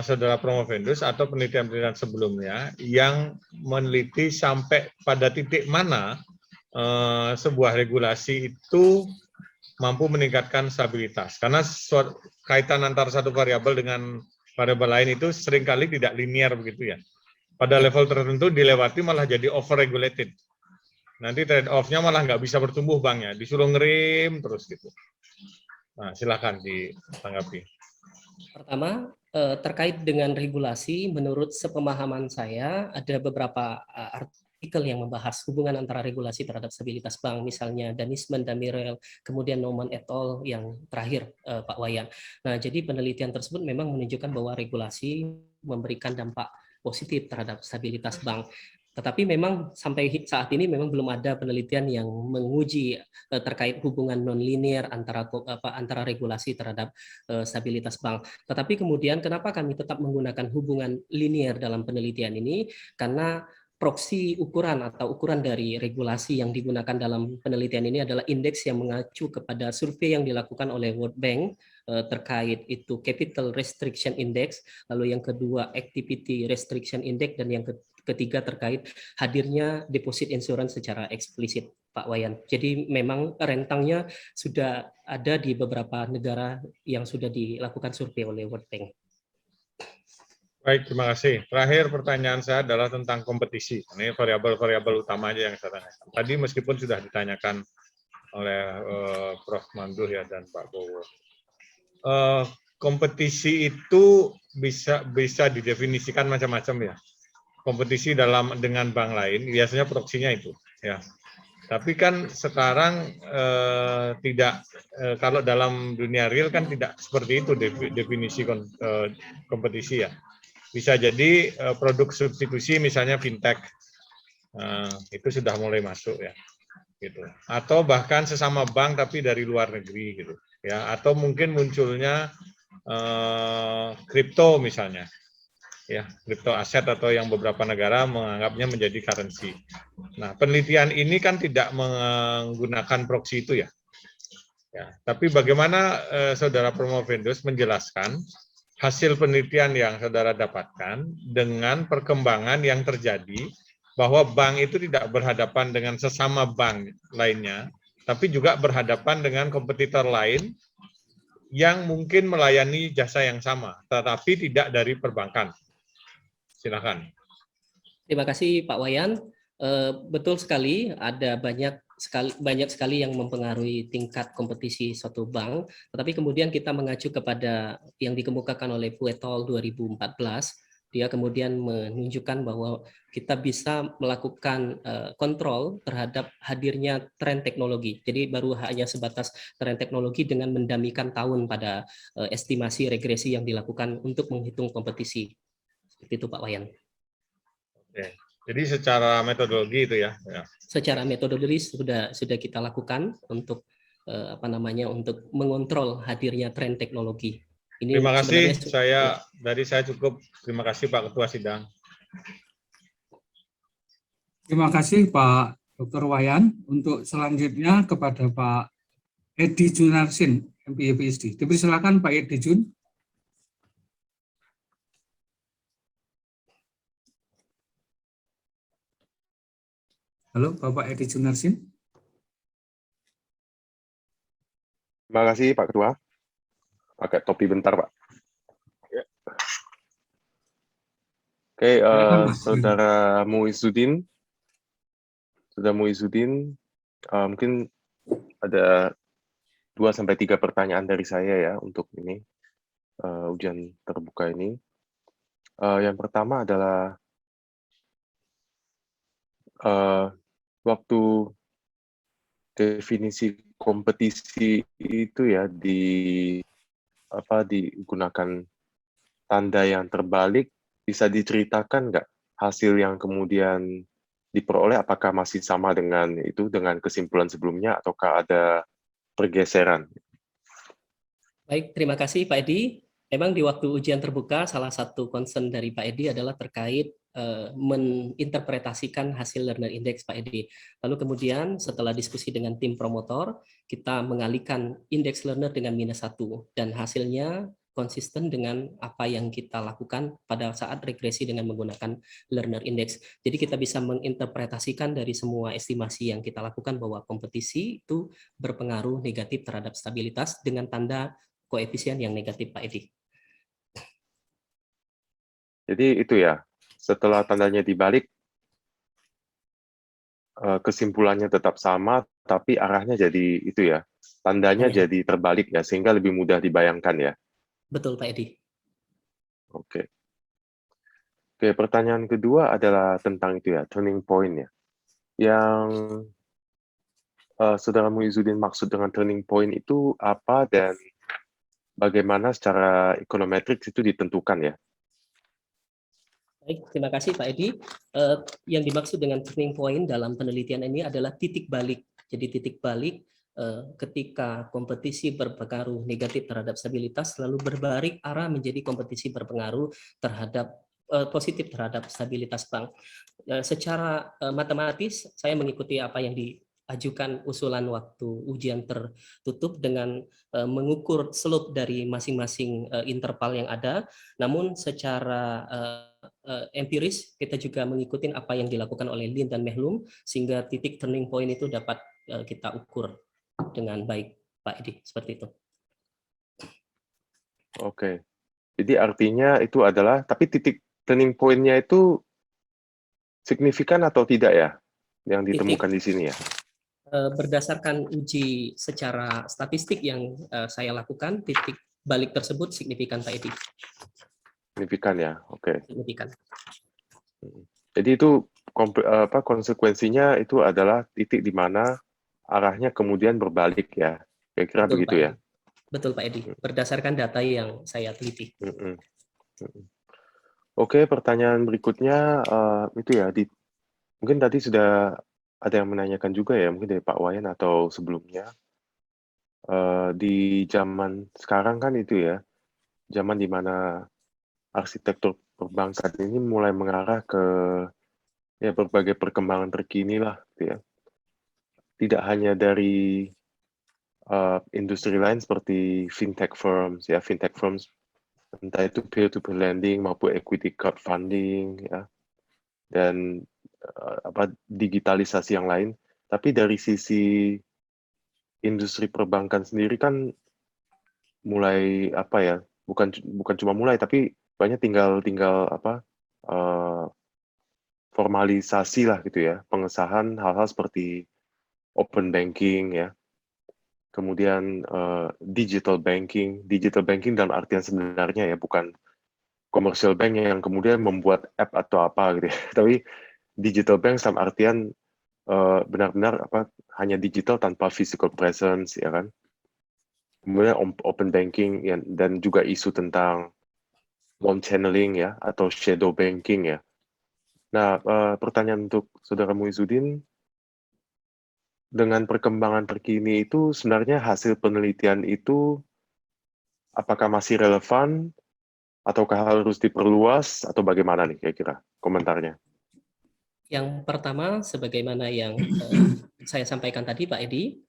Saudara Promovendus atau penelitian-penelitian sebelumnya yang meneliti sampai pada titik mana sebuah regulasi itu mampu meningkatkan stabilitas? Karena kaitan antara satu variabel dengan variabel lain itu seringkali tidak linear begitu ya. Pada level tertentu dilewati malah jadi over-regulated. Nanti trade-off-nya malah nggak bisa bertumbuh banknya, disuruh ngerim terus gitu. Nah, silakan ditanggapi. Pertama, terkait dengan regulasi, menurut sepemahaman saya ada beberapa artikel yang membahas hubungan antara regulasi terhadap stabilitas bank, misalnya Danisman, Damirel, kemudian Norman et al. Yang terakhir, Pak Wayan. Nah, jadi penelitian tersebut memang menunjukkan bahwa regulasi memberikan dampak positif terhadap stabilitas bank. Tetapi memang sampai saat ini memang belum ada penelitian yang menguji terkait hubungan non-linear antara regulasi terhadap stabilitas bank. Tetapi kemudian kenapa kami tetap menggunakan hubungan linear dalam penelitian ini? Karena proksi ukuran atau ukuran dari regulasi yang digunakan dalam penelitian ini adalah indeks yang mengacu kepada survei yang dilakukan oleh World Bank terkait itu Capital Restriction Index, lalu yang kedua Activity Restriction Index, dan yang ketiga terkait hadirnya deposit insurance secara eksplisit, Pak Wayan. Jadi memang rentangnya sudah ada di beberapa negara yang sudah dilakukan survei oleh World Bank. Baik, terima kasih. Terakhir pertanyaan saya adalah tentang kompetisi. Ini variabel-variabel utama aja yang saya tanyakan. Tadi meskipun sudah ditanyakan oleh Prof. Mamduh ya dan Pak Bowo. Kompetisi itu bisa didefinisikan macam-macam ya. Kompetisi dengan bank lain biasanya proksinya itu ya. Tapi kan sekarang tidak, kalau dalam dunia real kan tidak seperti itu definisi kompetisi ya. Bisa jadi produk substitusi misalnya fintech itu sudah mulai masuk ya, gitu. Atau bahkan sesama bank tapi dari luar negeri gitu, ya. Atau mungkin munculnya kripto misalnya, ya, kripto aset atau yang beberapa negara menganggapnya menjadi currency. Nah, penelitian ini kan tidak menggunakan proksi itu ya. Ya, tapi bagaimana Saudara Promovendus menjelaskan hasil penelitian yang saudara dapatkan dengan perkembangan yang terjadi bahwa bank itu tidak berhadapan dengan sesama bank lainnya, tapi juga berhadapan dengan kompetitor lain yang mungkin melayani jasa yang sama, tetapi tidak dari perbankan. Silakan. Terima kasih Pak Wayan. Betul sekali, ada banyak sekali yang mempengaruhi tingkat kompetisi suatu bank, tetapi kemudian kita mengacu kepada yang dikemukakan oleh Fu et al. 2014, dia kemudian menunjukkan bahwa kita bisa melakukan kontrol terhadap hadirnya tren teknologi. Jadi baru hanya sebatas tren teknologi dengan mendamikan tahun pada estimasi regresi yang dilakukan untuk menghitung kompetisi. Seperti itu Pak Wayan. Oke. Jadi secara metodologi itu ya. Secara metodologi sudah kita lakukan untuk untuk mengontrol hadirnya tren teknologi. Ini terima kasih. Dari saya cukup. Terima kasih Pak Ketua Sidang. Terima kasih Pak Dr. Wayan. Untuk selanjutnya kepada Pak Edi Junarsin, MBA PhD. Dipersilakan Pak Edi Jun. Halo, Bapak Edi Junarsin. Terima kasih Pak Ketua. Pakai topi bentar Pak. Oke, Saudara Muizuddin. Mungkin ada 2-3 pertanyaan dari saya ya untuk ini ujian terbuka ini. Yang pertama adalah waktu definisi kompetisi itu ya digunakan tanda yang terbalik, bisa diceritakan nggak hasil yang kemudian diperoleh apakah masih sama dengan kesimpulan sebelumnya ataukah ada pergeseran? Baik, terima kasih Pak Edi. Memang di waktu ujian terbuka salah satu concern dari Pak Edi adalah terkait menginterpretasikan hasil learner index Pak Edi. Lalu kemudian setelah diskusi dengan tim promotor, kita mengalihkan indeks learner dengan -1 dan hasilnya konsisten dengan apa yang kita lakukan pada saat regresi dengan menggunakan learner index. Jadi kita bisa menginterpretasikan dari semua estimasi yang kita lakukan bahwa kompetisi itu berpengaruh negatif terhadap stabilitas dengan tanda koefisien yang negatif Pak Edi. Jadi itu ya, setelah tandanya dibalik, kesimpulannya tetap sama, tapi arahnya jadi itu ya, tandanya jadi terbalik ya, sehingga lebih mudah dibayangkan ya. Betul Pak Edi. Oke. Oke, pertanyaan kedua adalah tentang itu ya, turning point ya. Yang Saudara Muizzuddin maksud dengan turning point itu apa dan bagaimana secara econometrics itu ditentukan ya? Baik, terima kasih Pak Edi. Yang dimaksud dengan turning point dalam penelitian ini adalah titik balik. Jadi titik balik ketika kompetisi berpengaruh negatif terhadap stabilitas lalu berbalik arah menjadi kompetisi berpengaruh terhadap positif terhadap stabilitas bank. Secara matematis saya mengikuti apa yang diajukan usulan waktu ujian tertutup dengan mengukur slope dari masing-masing interval yang ada. Namun secara empiris kita juga mengikuti apa yang dilakukan oleh Lin dan Mehlum sehingga titik turning point itu dapat kita ukur dengan baik, Pak Edi, seperti itu. Oke, jadi artinya itu adalah, tapi titik turning point-nya itu signifikan atau tidak ya, yang ditemukan di sini ya? Berdasarkan uji secara statistik yang saya lakukan, titik balik tersebut signifikan, Pak Edi. Signifikan ya, oke. Signifikan. Jadi itu konsekuensinya itu adalah titik di mana arahnya kemudian berbalik ya, kira-kira begitu ya? Betul Pak Edi, berdasarkan data yang saya teliti. Oke, pertanyaan berikutnya itu ya, mungkin tadi sudah ada yang menanyakan juga ya, mungkin dari Pak Wayan atau sebelumnya. Di zaman sekarang kan itu ya, zaman di mana arsitektur perbankan ini mulai mengarah ke ya berbagai perkembangan terkini lah, gitu ya. Tidak hanya dari industri lain seperti fintech firms, entah itu peer-to-peer lending maupun equity crowdfunding, ya, dan digitalisasi yang lain. Tapi dari sisi industri perbankan sendiri kan mulai apa ya? Bukan cuma mulai, tapi banyak tinggal formalisasi lah gitu ya, pengesahan hal-hal seperti open banking ya, kemudian digital banking dalam artian sebenarnya ya, bukan commercial bank yang kemudian membuat app atau apa gitu ya, tapi digital bank dalam artian benar-benar hanya digital tanpa physical presence ya kan. Kemudian open banking ya, dan juga isu tentang loan channeling ya atau shadow banking ya. Nah, pertanyaan untuk Saudara Muizzuddin, dengan perkembangan terkini itu sebenarnya hasil penelitian itu apakah masih relevan ataukah harus diperluas atau bagaimana nih kira-kira komentarnya? Yang pertama, sebagaimana yang saya sampaikan tadi Pak Edi,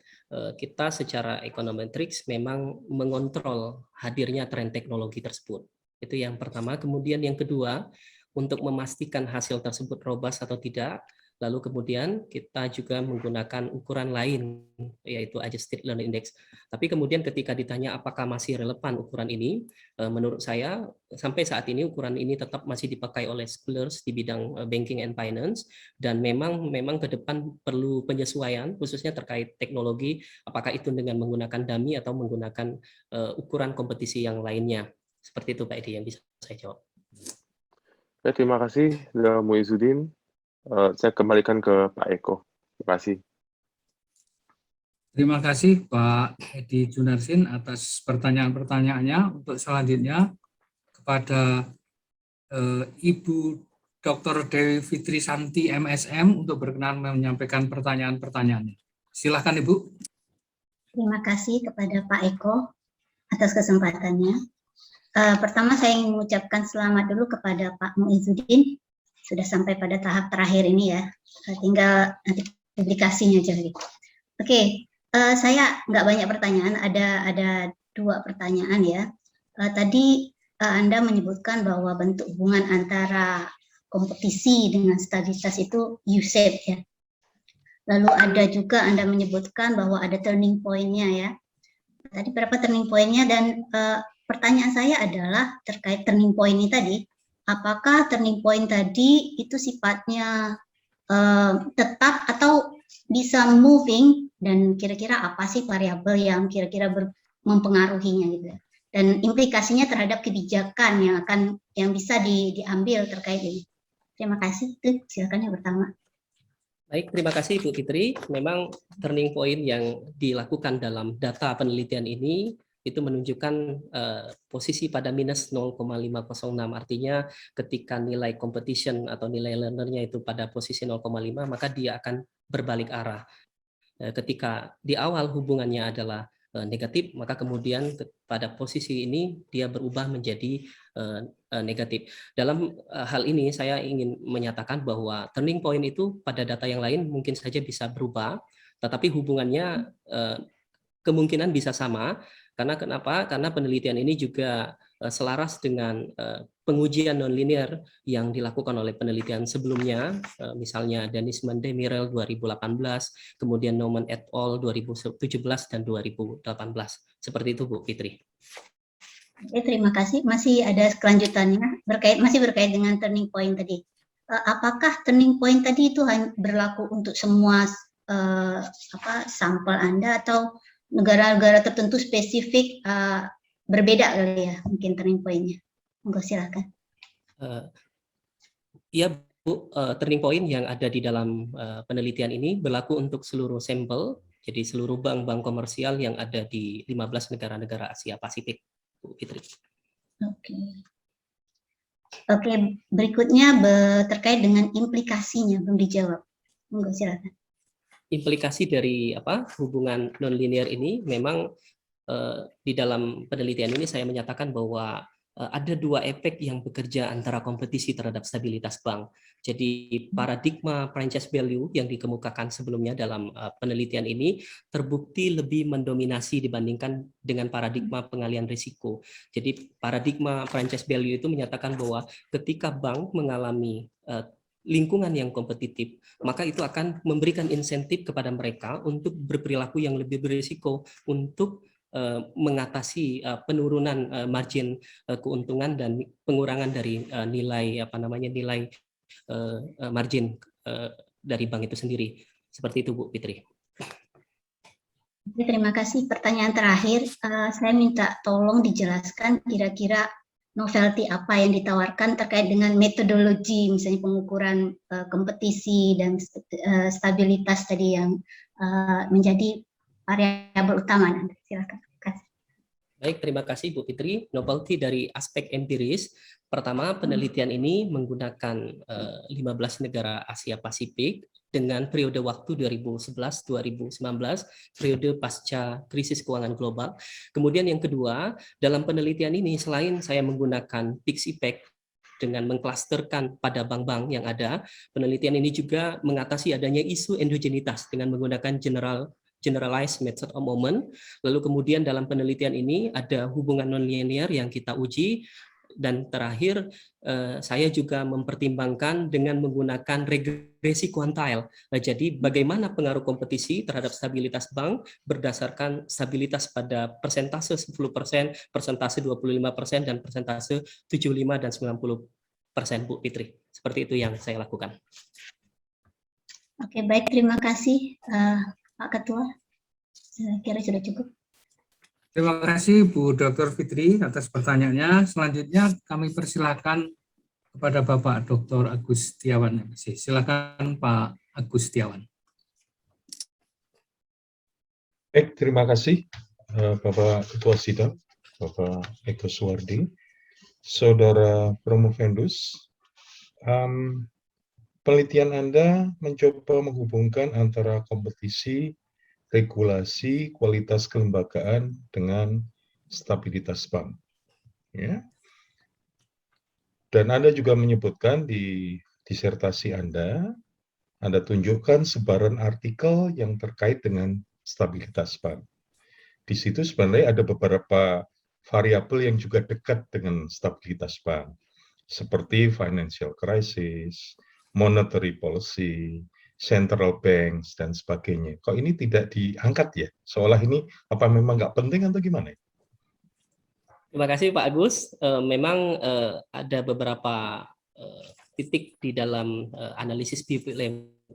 kita secara econometrics memang mengontrol hadirnya tren teknologi tersebut. Itu yang pertama. Kemudian yang kedua, untuk memastikan hasil tersebut robust atau tidak, lalu kemudian kita juga menggunakan ukuran lain, yaitu Adjusted Learning Index. Tapi kemudian ketika ditanya apakah masih relevan ukuran ini, menurut saya sampai saat ini ukuran ini tetap masih dipakai oleh scholars di bidang banking and finance, dan memang ke depan perlu penyesuaian khususnya terkait teknologi, apakah itu dengan menggunakan dummy atau menggunakan ukuran kompetisi yang lainnya. Seperti itu Pak Edi yang bisa saya jawab. Ya, terima kasih Muizzuddin. Saya kembalikan ke Pak Eko. Terima kasih. Terima kasih Pak Edi Junarsin atas pertanyaan-pertanyaannya. Untuk selanjutnya kepada Ibu Dr. Dewi Fitri Santi MSM untuk berkenan menyampaikan pertanyaan-pertanyaannya. Silakan Ibu. Terima kasih kepada Pak Eko atas kesempatannya. Pertama saya ingin mengucapkan selamat dulu kepada Pak Muizzuddin, sudah sampai pada tahap terakhir ini ya, tinggal nanti publikasinya aja. Oke, saya nggak banyak pertanyaan, ada 2 pertanyaan ya. Tadi Anda menyebutkan bahwa bentuk hubungan antara kompetisi dengan stabilitas itu U-shape ya. Lalu ada juga Anda menyebutkan bahwa ada turning point-nya ya. Tadi berapa turning point-nya, dan pertanyaan saya adalah terkait turning point ini tadi, apakah turning point tadi itu sifatnya tetap atau bisa moving, dan kira-kira apa sih variabel yang kira-kira mempengaruhinya gitu. dan implikasinya terhadap kebijakan yang bisa diambil terkait ini. Terima kasih. Itu silakan yang pertama. Baik, terima kasih Ibu Fitri. Memang turning point yang dilakukan dalam data penelitian ini itu menunjukkan posisi pada minus 0,506. Artinya ketika nilai competition atau nilai learnernya itu pada posisi 0,5, maka dia akan berbalik arah. Ketika di awal hubungannya adalah negatif, maka kemudian pada posisi ini dia berubah menjadi negatif. Dalam hal ini saya ingin menyatakan bahwa turning point itu pada data yang lain mungkin saja bisa berubah, tetapi hubungannya kemungkinan bisa sama. Karena kenapa? Karena penelitian ini juga selaras dengan pengujian nonlinear yang dilakukan oleh penelitian sebelumnya, misalnya Danisman Demirel 2018, kemudian Norman et al 2017 dan 2018. Seperti itu Bu Fitri. Oke, terima kasih. Masih ada kelanjutannya masih berkait dengan turning point tadi. Apakah turning point tadi itu berlaku untuk semua sampel Anda atau negara-negara tertentu spesifik berbeda kali ya mungkin turning point-nya? Monggo silakan. Iya Bu, turning point yang ada di dalam penelitian ini berlaku untuk seluruh sampel, jadi seluruh bank-bank komersial yang ada di 15 negara-negara Asia Pasifik, Bu Fitri. Oke, berikutnya terkait dengan implikasinya, belum dijawab. Monggo silakan. Implikasi dari hubungan nonlinear ini memang di dalam penelitian ini saya menyatakan bahwa ada dua efek yang bekerja antara kompetisi terhadap stabilitas bank. Jadi paradigma franchise value yang dikemukakan sebelumnya dalam penelitian ini terbukti lebih mendominasi dibandingkan dengan paradigma pengalihan risiko. Jadi paradigma franchise value itu menyatakan bahwa ketika bank mengalami lingkungan yang kompetitif, maka itu akan memberikan insentif kepada mereka untuk berperilaku yang lebih berisiko untuk mengatasi penurunan margin keuntungan dan pengurangan dari nilai margin dari bank itu sendiri. Seperti itu Bu Fitri. Terima kasih. Pertanyaan terakhir, saya minta tolong dijelaskan kira-kira novelty apa yang ditawarkan terkait dengan metodologi, misalnya pengukuran kompetisi dan stabilitas tadi yang menjadi variabel utama. Silakan. Baik, terima kasih Bu Fitri. Novelty dari aspek empiris, pertama penelitian ini menggunakan 15 negara Asia Pasifik dengan periode waktu 2011-2019, periode pasca krisis keuangan global. Kemudian yang kedua, dalam penelitian ini selain saya menggunakan PIX effect dengan mengklasterkan pada bank-bank yang ada, penelitian ini juga mengatasi adanya isu endogenitas dengan menggunakan generalized method of moment. Lalu kemudian dalam penelitian ini ada hubungan nonlinear yang kita uji, dan terakhir saya juga mempertimbangkan dengan menggunakan regresi kuantile. Jadi bagaimana pengaruh kompetisi terhadap stabilitas bank berdasarkan stabilitas pada persentase 10%, persentase 25%, dan persentase 75 dan 90%, Bu Fitri. Seperti itu yang saya lakukan. Oke, baik, terima kasih Pak Ketua. Saya kira sudah cukup. Terima kasih Bu Dr. Fitri atas pertanyaannya. Selanjutnya kami persilakan kepada Bapak Dr. Agus Setiawan. Silakan Pak Agus Setiawan. Baik, terima kasih Bapak Ketua Sidang, Bapak Eko Suwardi, Saudara Promovendus. Penelitian Anda mencoba menghubungkan antara kompetisi, regulasi, kualitas kelembagaan dengan stabilitas bank. Ya. Dan Anda juga menyebutkan di disertasi Anda tunjukkan sebaran artikel yang terkait dengan stabilitas bank. Di situ sebenarnya ada beberapa variabel yang juga dekat dengan stabilitas bank, seperti financial crisis, monetary policy, central banks, dan sebagainya. Kok ini tidak diangkat ya? Seolah ini apa memang nggak penting atau gimana? Terima kasih Pak Agus. Memang ada beberapa titik di dalam analisis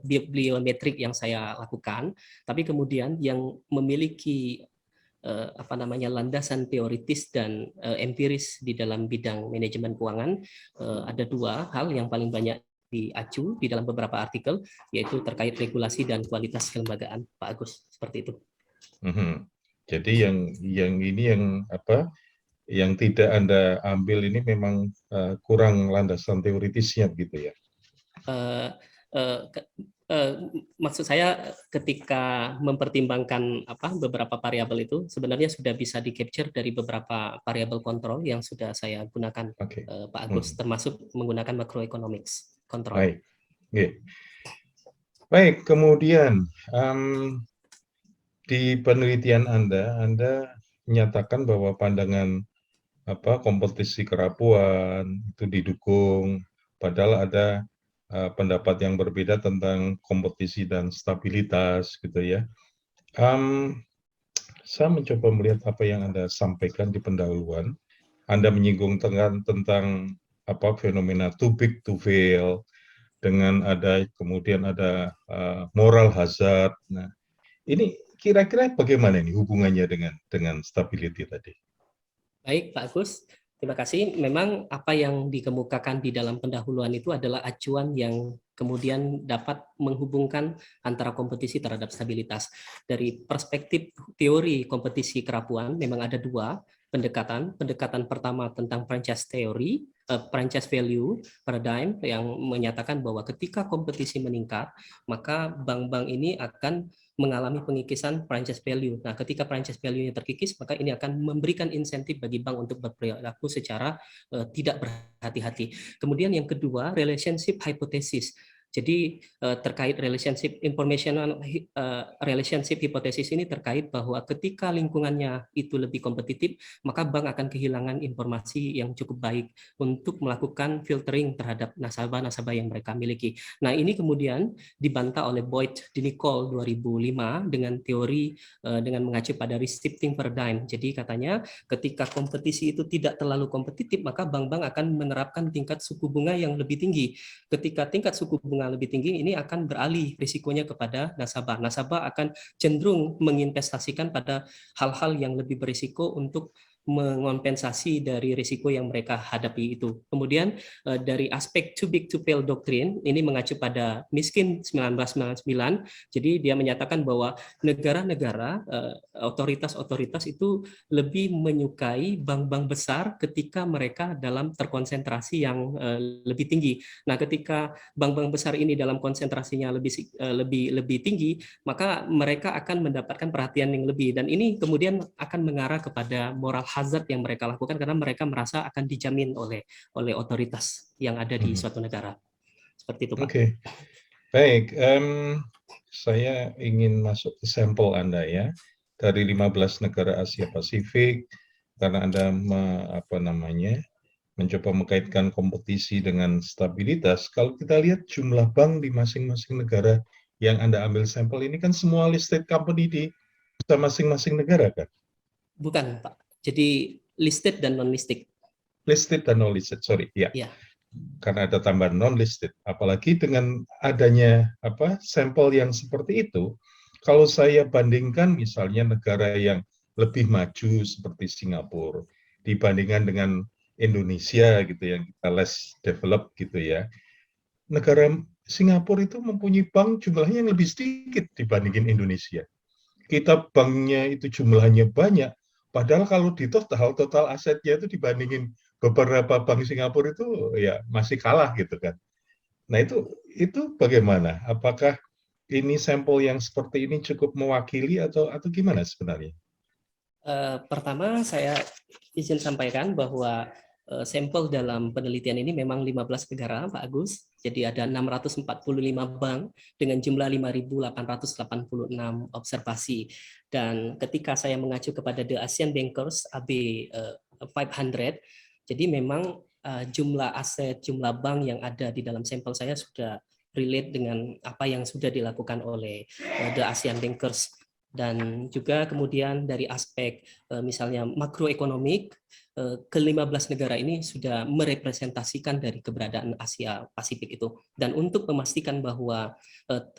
bibliometrik yang saya lakukan, tapi kemudian yang memiliki landasan teoritis dan empiris di dalam bidang manajemen keuangan. Ada dua hal yang paling banyak diacu di dalam beberapa artikel, yaitu terkait regulasi dan kualitas kelembagaan. Pak Agus, seperti itu. Jadi yang ini yang tidak Anda ambil ini memang kurang landasan teoritisnya gitu ya? Maksud saya ketika mempertimbangkan beberapa variabel itu sebenarnya sudah bisa di-capture dari beberapa variabel kontrol yang sudah saya gunakan, Pak Agus, termasuk menggunakan macroeconomics kontrol. Baik. Baik, kemudian di penelitian Anda menyatakan bahwa pandangan kompetisi kerapuan itu didukung, padahal ada pendapat yang berbeda tentang kompetisi dan stabilitas, gitu ya. Saya mencoba melihat apa yang Anda sampaikan di pendahuluan. Anda menyinggung tentang fenomena too big to fail, dengan kemudian ada moral hazard. Nah, ini kira-kira bagaimana ini hubungannya dengan stability tadi? Baik, Pak Agus. Terima kasih. Memang apa yang dikemukakan di dalam pendahuluan itu adalah acuan yang kemudian dapat menghubungkan antara kompetisi terhadap stabilitas. Dari perspektif teori kompetisi kerapuan, memang ada dua pendekatan. Pendekatan pertama tentang franchise theory, franchise value paradigm, yang menyatakan bahwa ketika kompetisi meningkat, maka bank-bank ini akan mengalami pengikisan franchise value. Nah, ketika franchise value-nya terkikis, maka ini akan memberikan insentif bagi bank untuk berperilaku secara tidak berhati-hati. Kemudian yang kedua, relationship hypothesis. Jadi terkait relationship relationship hypothesis ini terkait bahwa ketika lingkungannya itu lebih kompetitif, maka bank akan kehilangan informasi yang cukup baik untuk melakukan filtering terhadap nasabah-nasabah yang mereka miliki. Nah, ini kemudian dibantah oleh Boyd di Nicole 2005 dengan teori dengan mengacu pada reshifting paradigm. Jadi katanya ketika kompetisi itu tidak terlalu kompetitif, maka bank-bank akan menerapkan tingkat suku bunga yang lebih tinggi. Ketika tingkat suku bunga lebih tinggi, ini akan beralih risikonya kepada nasabah. Nasabah akan cenderung menginvestasikan pada hal-hal yang lebih berisiko untuk mengompensasi dari risiko yang mereka hadapi itu. Kemudian dari aspek too big to fail doctrine, ini mengacu pada Miskin 1999, jadi dia menyatakan bahwa negara-negara, otoritas-otoritas itu lebih menyukai bank-bank besar ketika mereka dalam terkonsentrasi yang lebih tinggi. Nah, ketika bank-bank besar ini dalam konsentrasinya lebih tinggi, maka mereka akan mendapatkan perhatian yang lebih, dan ini kemudian akan mengarah kepada moral hazard yang mereka lakukan karena mereka merasa akan dijamin oleh otoritas yang ada di suatu negara. Seperti itu, Pak. Oke. Baik, saya ingin masuk ke sampel Anda ya. Dari 15 negara Asia Pasifik, karena Anda mencoba mengaitkan kompetisi dengan stabilitas. Kalau kita lihat jumlah bank di masing-masing negara yang Anda ambil sampel ini kan semua listed company di masing-masing negara kan? Bukan, Pak. Jadi listed dan non-listed. Listed dan non-listed, sorry. Ya. Ya. Karena ada tambahan non-listed. Apalagi dengan adanya sampel yang seperti itu, kalau saya bandingkan misalnya negara yang lebih maju seperti Singapura, dibandingkan dengan Indonesia gitu yang kita less developed gitu ya. Negara Singapura itu mempunyai bank jumlahnya yang lebih sedikit dibandingin Indonesia. Kita banknya itu jumlahnya banyak, padahal kalau di total asetnya itu dibandingin beberapa bank Singapura itu ya masih kalah gitu kan. Nah, itu bagaimana? Apakah ini sampel yang seperti ini cukup mewakili atau gimana sebenarnya? Pertama saya izin sampaikan bahwa sampel dalam penelitian ini memang 15 negara, Pak Agus. Jadi ada 645 bank dengan jumlah 5.886 observasi. Dan ketika saya mengacu kepada The Asian Bankers AB 500, jadi memang jumlah aset, jumlah bank yang ada di dalam sampel saya sudah relate dengan apa yang sudah dilakukan oleh The Asian Bankers Dan juga kemudian dari aspek misalnya makroekonomik, ke-15 negara ini sudah merepresentasikan dari keberadaan Asia Pasifik itu. Dan untuk memastikan bahwa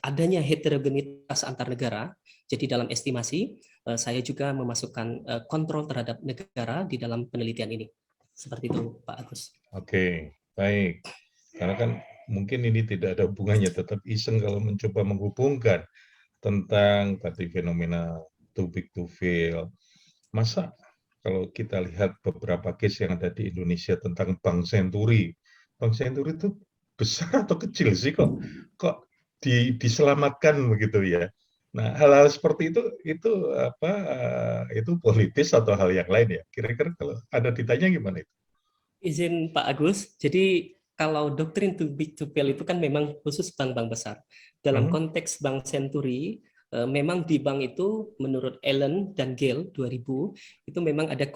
adanya heterogenitas antar negara, jadi dalam estimasi saya juga memasukkan kontrol terhadap negara di dalam penelitian ini. Seperti itu, Pak Agus. Oke, baik. Karena kan mungkin ini tidak ada hubungannya, tetap iseng kalau mencoba menghubungkan tentang tadi fenomena too big to fail. Masa kalau kita lihat beberapa case yang ada di Indonesia tentang Bank Senturi itu besar atau kecil sih kok diselamatkan begitu ya. Nah, hal-hal seperti itu politis atau hal yang lain ya. Kira-kira kalau ada ditanya gimana itu? Izin Pak Agus, jadi kalau doktrin too big to fail itu kan memang khusus bank-bank besar. Dalam konteks Bank Senturi, memang di bank itu menurut Allen dan Gale 2000 itu memang ada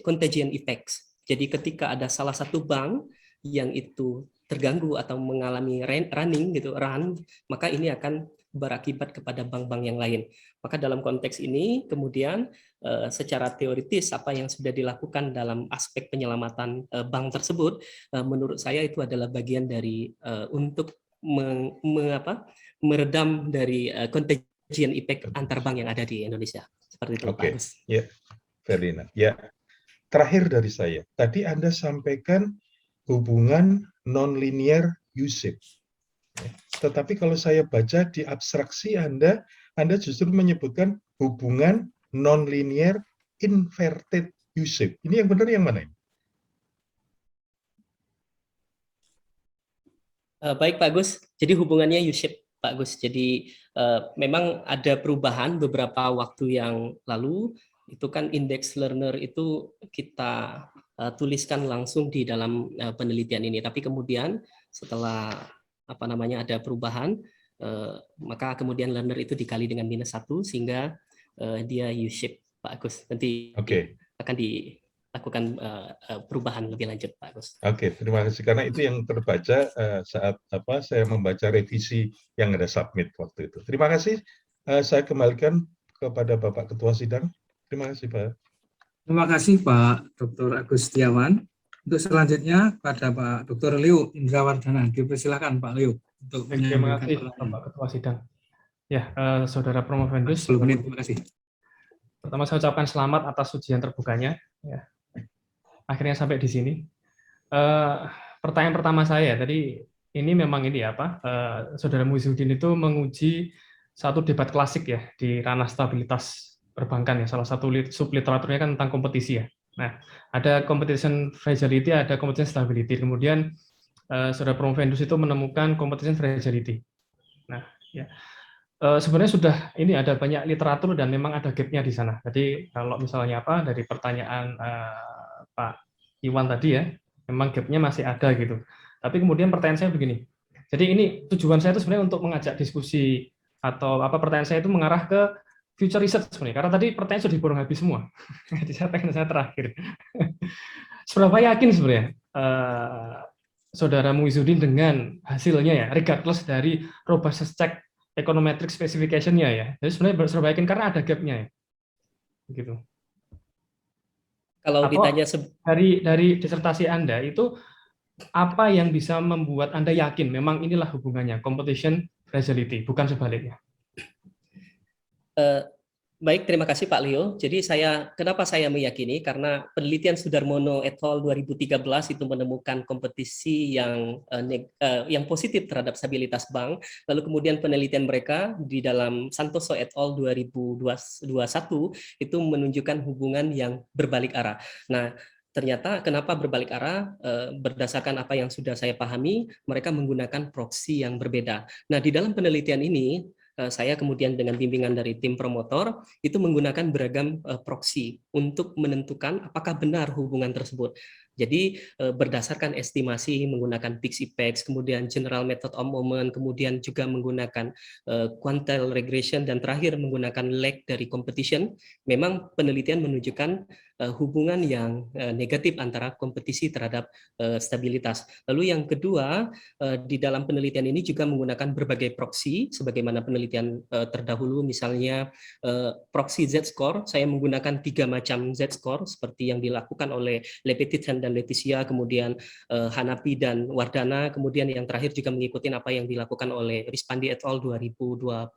contagion effects. Jadi ketika ada salah satu bank yang itu terganggu atau mengalami run, maka ini akan berakibat kepada bank-bank yang lain. Maka dalam konteks ini kemudian secara teoritis apa yang sudah dilakukan dalam aspek penyelamatan bank tersebut, menurut saya itu adalah bagian dari untuk meredam dari contagion effect antar bank yang ada di Indonesia. Seperti itu, Pak Agus. Ya, Ferdinand. Ya, terakhir dari saya. Tadi Anda sampaikan hubungan non-linear usage. Tetapi kalau saya baca di abstraksi Anda justru menyebutkan hubungan non-linear inverted usage. Ini yang benar yang mana? Baik Pak Agus, jadi hubungannya U-shape Pak Agus. Jadi memang ada perubahan beberapa waktu yang lalu, itu kan indeks learner itu kita tuliskan langsung di dalam penelitian ini. Tapi kemudian setelah ada perubahan, maka kemudian learner itu dikali dengan -1 sehingga dia U-shape Pak Agus. Nanti akan dilakukan perubahan lebih lanjut Pak Agus. Oke, terima kasih karena itu yang terbaca saat saya membaca revisi yang ada submit waktu itu. Terima kasih. Saya kembalikan kepada Bapak Ketua Sidang. Terima kasih Pak. Terima kasih Pak Dr. Agus Setiawan. Untuk selanjutnya pada Pak Dr. Leo Indrawardana. Dipersilakan Pak Leo untuk terima kasih Bapak Ketua Sidang. Ya, Saudara Promovendus. Terima kasih. Pertama saya ucapkan selamat atas ujian terbukanya. Ya. Akhirnya sampai di sini. Pertanyaan pertama saya tadi ini memang ini Saudara Muizzuddin itu menguji satu debat klasik ya di ranah stabilitas perbankan ya. Salah satu subliteraturnya kan tentang kompetisi ya. Nah, ada competition fragility, ada competition stability. Kemudian Saudara Promovendus itu menemukan competition fragility. Nah, ya. Sebenarnya sudah ini ada banyak literatur dan memang ada gap-nya di sana. Jadi kalau misalnya dari pertanyaan Pak Iwan tadi ya, memang gap-nya masih ada gitu. Tapi kemudian pertanyaan saya begini. Jadi ini tujuan saya itu sebenarnya untuk mengajak diskusi atau pertanyaan saya itu mengarah ke future research sebenarnya. Karena tadi pertanyaan sudah diborong habis semua. Jadi saya terakhir. Seberapa yakin sebenarnya Saudara Muizzuddin dengan hasilnya ya, regardless dari robustness check econometric specification-nya ya. Jadi sebenarnya seberapa yakin karena ada gap-nya ya. Gitu. Kalau ditanya dari disertasi Anda itu apa yang bisa membuat Anda yakin memang inilah hubungannya competition fragility, bukan sebaliknya? Baik, terima kasih Pak Leo. Jadi kenapa saya meyakini? Karena penelitian Sudarmono et al. 2013 itu menemukan kompetisi yang positif terhadap stabilitas bank. Lalu kemudian penelitian mereka di dalam Santoso et al. 2021 itu menunjukkan hubungan yang berbalik arah. Nah, ternyata kenapa berbalik arah? Berdasarkan apa yang sudah saya pahami, mereka menggunakan proksi yang berbeda. Nah, di dalam penelitian ini, saya kemudian dengan bimbingan dari tim promotor itu menggunakan beragam proksi untuk menentukan apakah benar hubungan tersebut. Jadi berdasarkan estimasi menggunakan Peaks Effects, kemudian General Method of Moment, kemudian juga menggunakan quantile regression, dan terakhir menggunakan lag dari competition, memang penelitian menunjukkan hubungan yang negatif antara kompetisi terhadap stabilitas. Lalu yang kedua, di dalam penelitian ini juga menggunakan berbagai proxy, sebagaimana penelitian terdahulu, misalnya proxy Z-score, saya menggunakan 3 macam Z-score seperti yang dilakukan oleh Lepetitan dan Leticia, kemudian Hanapi dan Wardana, kemudian yang terakhir juga mengikuti apa yang dilakukan oleh Rispandi et al. 2020.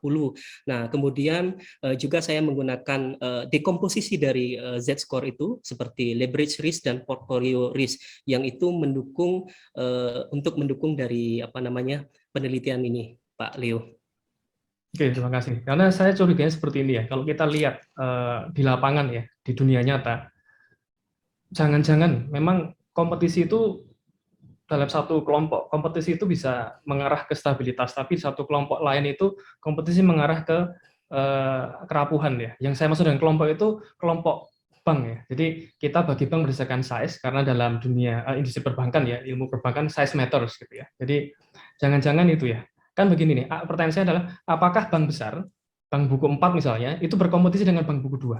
Nah, kemudian juga saya menggunakan dekomposisi dari Z-score itu seperti leverage risk dan portfolio risk, yang itu mendukung untuk mendukung dari penelitian ini, Pak Leo. Oke, terima kasih. Karena saya curiganya seperti ini ya, kalau kita lihat di lapangan ya, di dunia nyata, jangan-jangan memang kompetisi itu dalam satu kelompok, kompetisi itu bisa mengarah ke stabilitas, tapi satu kelompok lain itu kompetisi mengarah ke kerapuhan ya. Yang saya maksud dengan kelompok itu kelompok bank ya. Jadi kita bagi bank berdasarkan size, karena dalam dunia industri perbankan ya, ilmu perbankan size matters gitu ya. Jadi jangan-jangan itu ya. Kan begini nih, pertanyaan saya adalah apakah bank besar, bank buku 4 misalnya, itu berkompetisi dengan bank buku 2?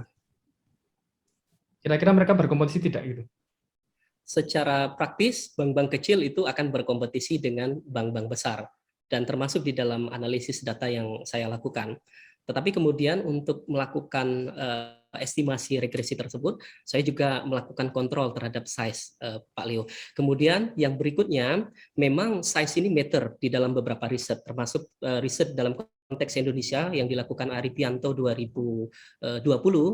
Kira-kira mereka berkompetisi tidak gitu? Secara praktis, bank-bank kecil itu akan berkompetisi dengan bank-bank besar, dan termasuk di dalam analisis data yang saya lakukan. Tetapi kemudian untuk melakukan estimasi regresi tersebut, saya juga melakukan kontrol terhadap size, Pak Leo. Kemudian yang berikutnya, memang size ini matter di dalam beberapa riset, termasuk riset dalam konteks Indonesia yang dilakukan Aripianto 2020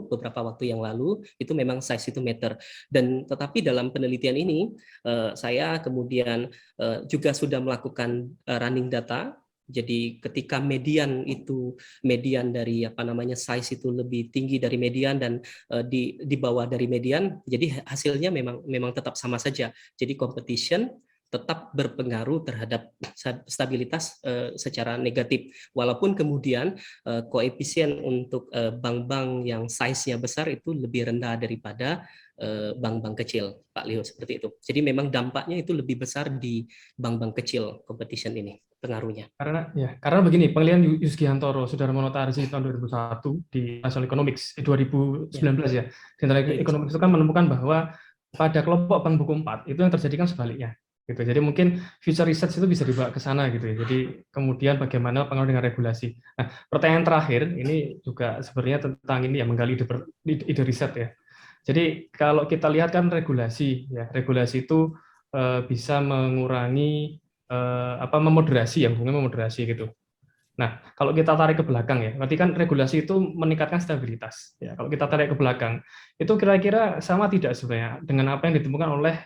beberapa waktu yang lalu, itu memang size itu matter. Dan tetapi dalam penelitian ini saya kemudian juga sudah melakukan running data. Jadi ketika median dari size itu lebih tinggi dari median dan di bawah dari median, jadi hasilnya memang tetap sama saja. Jadi competition tetap berpengaruh terhadap stabilitas secara negatif, walaupun kemudian koefisien untuk bank-bank yang size-nya besar itu lebih rendah daripada bank-bank kecil, Pak Leo, seperti itu. Jadi memang dampaknya itu lebih besar di bank-bank kecil competition ini pengaruhnya. Karena begini, penelitian Yusgiantoro, Sudarmono Tarji tahun 2001 di National Economics 2019 ya. Di National Economics itu kan menemukan bahwa pada kelompok bank buku 4 itu yang terjadi kan sebaliknya. Gitu. Jadi mungkin future research itu bisa dibawa ke sana gitu ya. Jadi kemudian bagaimana pengaruh dengan regulasi. Nah, pertanyaan terakhir ini juga sebenarnya tentang ini ya, menggali ide riset ya. Jadi kalau kita lihat kan regulasi ya, regulasi itu bisa mengurangi memoderasi ya, hubungan memoderasi gitu. Nah, kalau kita tarik ke belakang ya, berarti kan regulasi itu meningkatkan stabilitas. Ya, kalau kita tarik ke belakang, itu kira-kira sama tidak sebenarnya dengan apa yang ditemukan oleh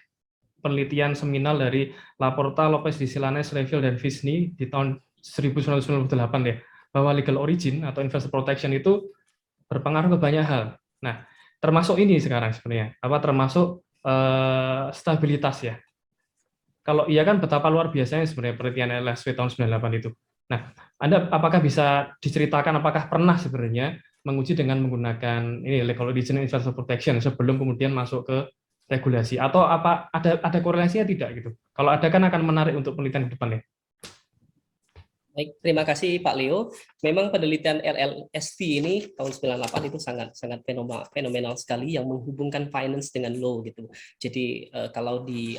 penelitian seminal dari Laporta, Lopez de Silanes, Revill, dan Visny di tahun 1998 ya, bahwa legal origin atau investor protection itu berpengaruh ke banyak hal. Nah, termasuk ini sekarang sebenarnya, termasuk stabilitas ya. Kalau iya kan betapa luar biasanya sebenarnya penelitian LSW tahun 98 itu. Nah, Anda apakah bisa diceritakan apakah pernah sebenarnya menguji dengan menggunakan ini legal origin investor protection sebelum kemudian masuk ke regulasi, atau apa ada korelasinya tidak gitu? Kalau ada kan akan menarik untuk penelitian ke depan ya. Baik, terima kasih Pak Leo. Memang penelitian LLSV ini tahun 98 itu sangat fenomenal sekali yang menghubungkan finance dengan law gitu. Jadi kalau di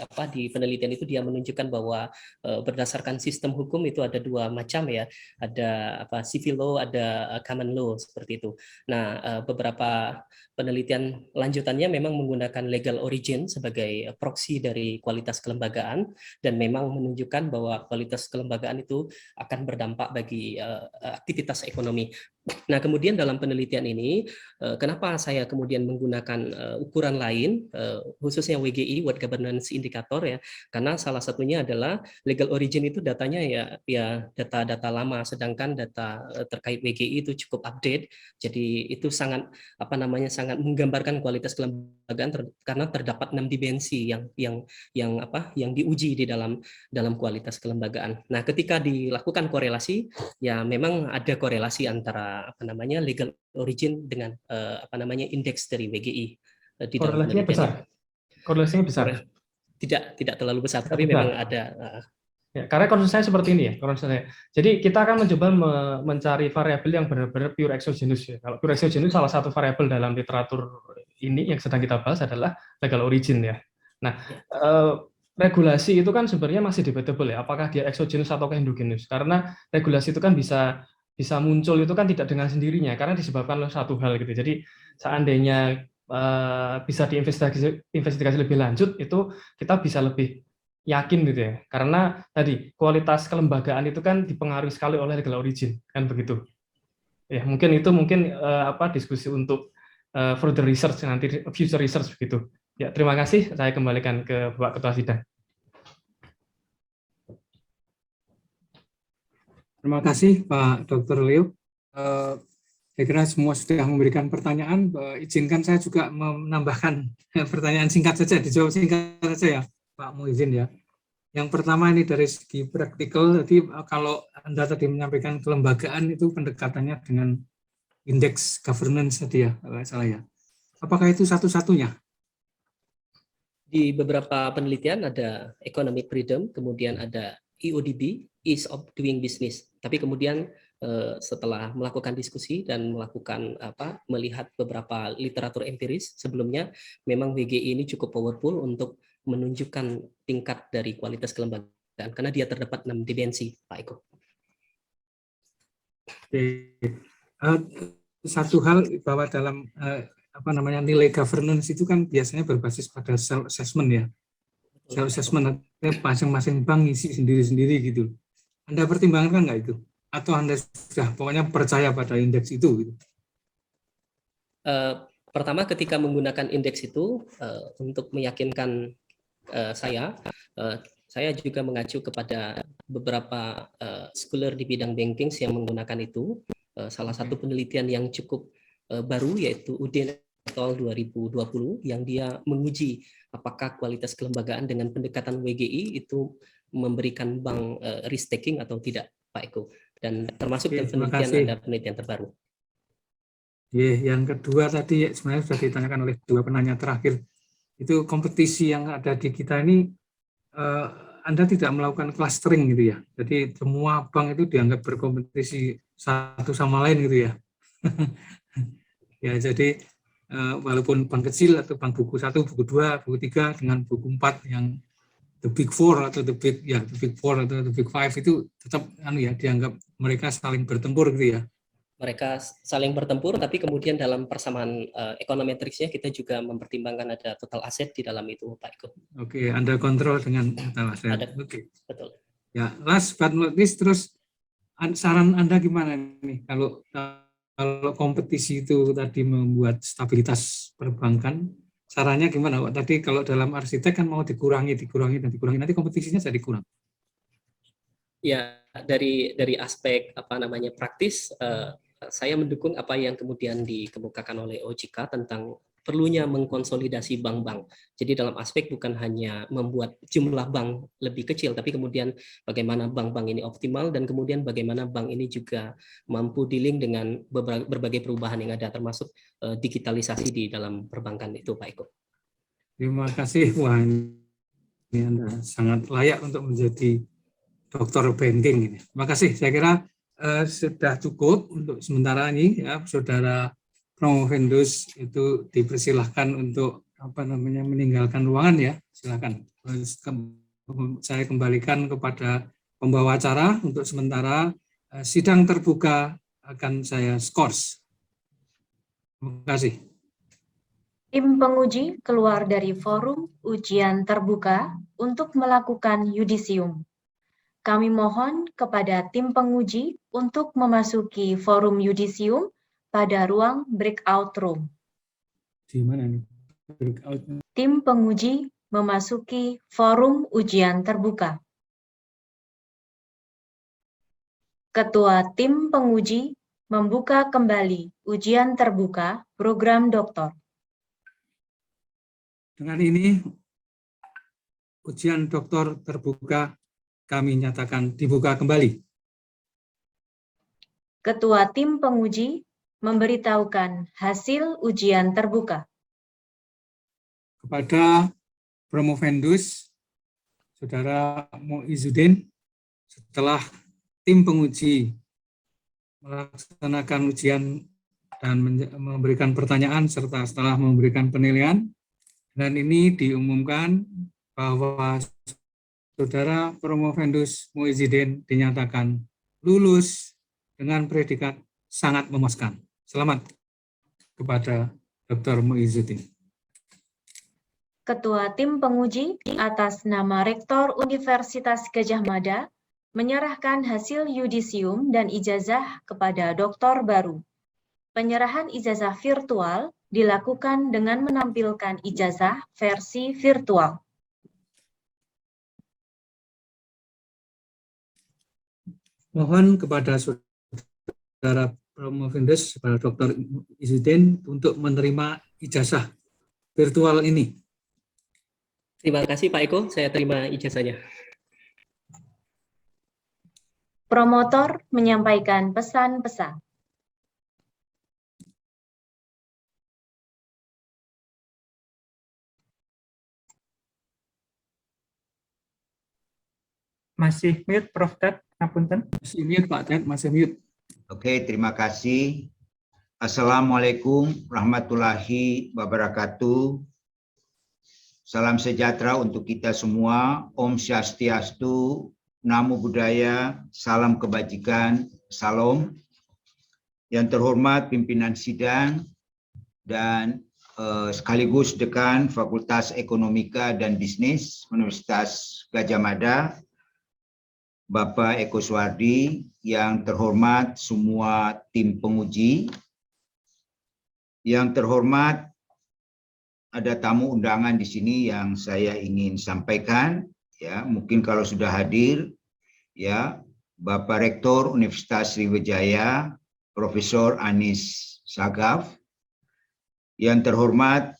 penelitian itu dia menunjukkan bahwa berdasarkan sistem hukum itu ada dua macam ya. Ada civil law, ada common law seperti itu. Nah, beberapa penelitian lanjutannya memang menggunakan legal origin sebagai proksi dari kualitas kelembagaan, dan memang menunjukkan bahwa kualitas kelembagaan itu akan berdampak bagi aktivitas ekonomi. Nah, kemudian dalam penelitian ini, kenapa saya kemudian menggunakan ukuran lain, khususnya WGI, World Governance Indicator ya, karena salah satunya adalah legal origin itu datanya ya data-data lama, sedangkan data terkait WGI itu cukup update, jadi itu sangat sangat menggambarkan kualitas kelembagaan karena terdapat 6 dimensi yang diuji di dalam kualitas kelembagaan. Nah, ketika dilakukan korelasi, ya memang ada korelasi antara legal origin dengan indeks dari WGI di dalam korelasinya besar. Korelasinya besar. tidak terlalu besar, tapi besar. memang ada. Ya, karena concern saya seperti ini ya, concern saya. Jadi kita akan mencoba mencari variabel yang benar-benar pure exogenous ya. Kalau pure exogenous, salah satu variabel dalam literatur ini yang sedang kita bahas adalah legal origin ya. Nah, regulasi itu kan sebenarnya masih debatable ya, apakah dia exogenous atau endogenous. Karena regulasi itu kan bisa muncul itu kan tidak dengan sendirinya, karena disebabkan oleh satu hal gitu. Jadi seandainya bisa diinvestigasi lebih lanjut, itu kita bisa lebih yakin gitu ya, karena tadi kualitas kelembagaan itu kan dipengaruhi sekali oleh legal origin, kan begitu ya. Mungkin itu diskusi untuk further research nanti, future research begitu ya. Terima kasih, saya kembalikan ke Bapak Ketua Sidang. Terima kasih Pak Dr. Leo. Saya kira semua sudah memberikan pertanyaan. Izinkan saya juga menambahkan pertanyaan singkat saja, dijawab singkat saja ya Pak Muhyiddin ya. Yang pertama ini dari segi praktikal, jadi kalau Anda tadi menyampaikan kelembagaan itu pendekatannya dengan indeks governance tadi ya, kalau salah ya. Apakah itu satu-satunya? Di beberapa penelitian ada economic freedom, kemudian ada EODB, ease of doing business. Tapi kemudian setelah melakukan diskusi dan melihat beberapa literatur empiris sebelumnya, memang WGI ini cukup powerful untuk menunjukkan tingkat dari kualitas kelembagaan karena dia terdapat 6 dimensi, Pak Eko. Satu hal bahwa dalam nilai governance itu kan biasanya berbasis pada self assessment ya. Self assessment artinya masing-masing bank isi sendiri-sendiri gitu. Anda pertimbangkan nggak itu? Atau Anda sudah pokoknya percaya pada indeks itu gitu? Pertama, ketika menggunakan indeks itu untuk meyakinkan saya juga mengacu kepada beberapa scholar di bidang banking yang menggunakan itu. Salah satu penelitian yang cukup baru yaitu Udin et al. 2020 yang dia menguji apakah kualitas kelembagaan dengan pendekatan WGI itu memberikan bank risk taking atau tidak, Pak Eko. Dan termasuk dalam penelitian ada penelitian terbaru. Yang kedua tadi sebenarnya sudah ditanyakan oleh dua penanya terakhir. Itu kompetisi yang ada di kita ini, Anda tidak melakukan clustering gitu ya. Jadi semua bank itu dianggap berkompetisi satu sama lain gitu ya. Ya, jadi walaupun bank kecil atau bank buku 1, buku 2, buku 3 dengan buku 4 yang the big 4 atau the big 4 atau the big 5 itu tetap dianggap mereka saling bertempur gitu ya. Mereka saling bertempur, tapi kemudian dalam persamaan ekonometriksnya kita juga mempertimbangkan ada total aset di dalam itu, Pak Eko. Oke, Anda kontrol dengan total aset. Oke. Betul. Ya, last but not least, terus saran Anda gimana nih kalau kompetisi itu tadi membuat stabilitas perbankan, sarannya gimana? Tadi kalau dalam arsitek kan mau dikurangi, nanti kompetisinya jadi kurang. Ya, dari aspek praktis, saya mendukung apa yang kemudian dikemukakan oleh OJK tentang perlunya mengkonsolidasi bank-bank. Jadi dalam aspek bukan hanya membuat jumlah bank lebih kecil, tapi kemudian bagaimana bank-bank ini optimal dan kemudian bagaimana bank ini juga mampu dealing dengan berbagai perubahan yang ada, termasuk digitalisasi di dalam perbankan itu, Pak Eko. Terima kasih, wah ini Anda sangat layak untuk menjadi dokter banking ini. Terima kasih, saya kira sudah cukup untuk sementara ini ya, Saudara Promovendus itu dipersilahkan untuk meninggalkan ruangan ya, silakan. Saya kembalikan kepada pembawa acara untuk sementara sidang terbuka akan saya skors. Terima kasih. Tim penguji keluar dari forum ujian terbuka untuk melakukan yudisium. Kami mohon kepada tim penguji untuk memasuki forum yudisium pada ruang breakout room. Di mana nih? Breakout. Tim penguji memasuki forum ujian terbuka. Ketua tim penguji membuka kembali ujian terbuka program doktor. Dengan ini, ujian doktor terbuka kami nyatakan dibuka kembali. Ketua tim penguji memberitahukan hasil ujian terbuka. Kepada Promovendus Saudara Muizzuddin setelah tim penguji melaksanakan ujian dan memberikan pertanyaan serta setelah memberikan penilaian, dan ini diumumkan bahwa Saudara Promovendus Muizzuddin dinyatakan lulus dengan predikat sangat memuaskan. Selamat kepada Dr. Muizzuddin. Ketua Tim Penguji atas nama Rektor Universitas Gadjah Mada menyerahkan hasil yudisium dan ijazah kepada doktor baru. Penyerahan ijazah virtual dilakukan dengan menampilkan ijazah versi virtual. Mohon kepada Saudara Promovendus, kepada Dr. Muizzuddin untuk menerima ijazah virtual ini. Terima kasih Pak Eko, saya terima ijazahnya. Promotor menyampaikan pesan-pesan. Masih mute, Prof. Ted, ngapunten. Masih mute, Pak Ted, masih mute. Oke, terima kasih. Assalamualaikum warahmatullahi wabarakatuh. Salam sejahtera untuk kita semua. Om Swastiastu, Namo Buddhaya, salam kebajikan, salam. Yang terhormat pimpinan sidang dan sekaligus Dekan Fakultas Ekonomika dan Bisnis Universitas Gadjah Mada, Bapak Eko Suwardi, yang terhormat semua tim penguji, yang terhormat ada tamu undangan di sini yang saya ingin sampaikan, ya mungkin kalau sudah hadir, ya Bapak Rektor Universitas Sriwijaya, Profesor Anis Sagaf, yang terhormat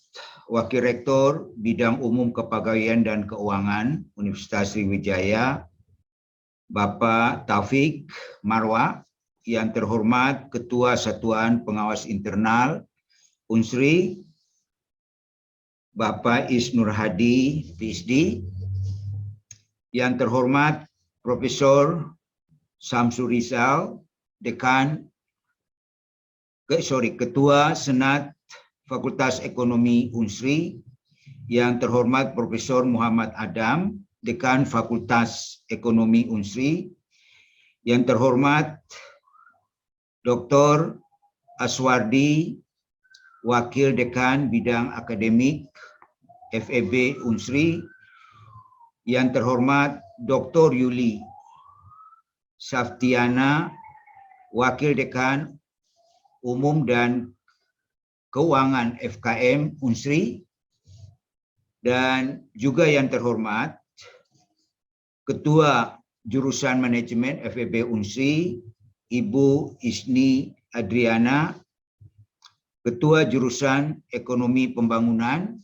Wakil Rektor Bidang Umum Kepegawaian dan Keuangan Universitas Sriwijaya, Bapak Taufik Marwa, yang terhormat Ketua Satuan Pengawas Internal Unsri, Bapak Isnur Hadi, PhD, yang terhormat Profesor Samsur Rizal, Ketua Senat Fakultas Ekonomi Unsri, yang terhormat Profesor Muhammad Adam, Dekan Fakultas Ekonomi Unsri, yang terhormat Dr. Aswardi, Wakil Dekan Bidang Akademik FEB Unsri, yang terhormat Dr. Yuli Saftiana, Wakil Dekan Umum dan Keuangan FKM Unsri, dan juga yang terhormat Ketua Jurusan Manajemen FEB Unsri, Ibu Isni Adriana, Ketua Jurusan Ekonomi Pembangunan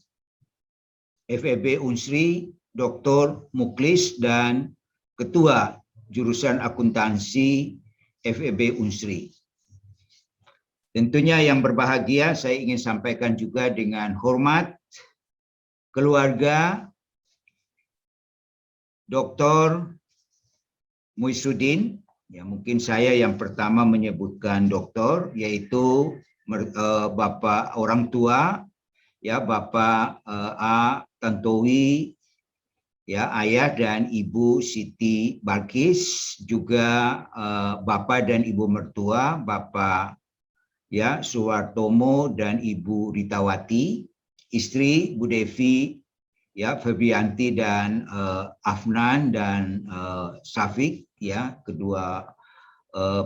FEB Unsri, Dr. Muklis, dan Ketua Jurusan Akuntansi FEB Unsri. Tentunya yang berbahagia saya ingin sampaikan juga dengan hormat keluarga Dr. Muizzuddin, ya mungkin saya yang pertama menyebutkan doktor, yaitu Bapak orang tua, ya Bapak A. Tantowi, ya ayah dan Ibu Siti Balkis, juga Bapak dan Ibu mertua, Bapak ya Suwartomo dan Ibu Ritawati, istri Bu Devi, ya Febrianti dan Afnan dan Safik, ya kedua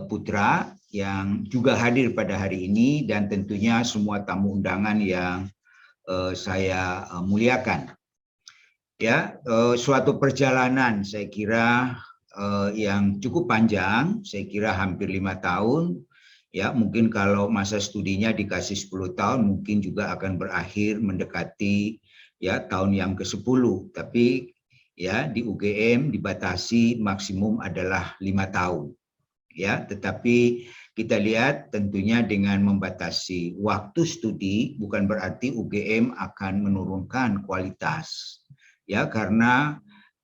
putra yang juga hadir pada hari ini, dan tentunya semua tamu undangan yang saya muliakan. Ya, suatu perjalanan saya kira yang cukup panjang, saya kira hampir 5 tahun. Ya, mungkin kalau masa studinya dikasih 10 tahun, mungkin juga akan berakhir mendekati ya tahun yang ke-10. Tapi ya di UGM dibatasi maksimum adalah 5 tahun. Ya, tetapi kita lihat tentunya dengan membatasi waktu studi bukan berarti UGM akan menurunkan kualitas. Ya, karena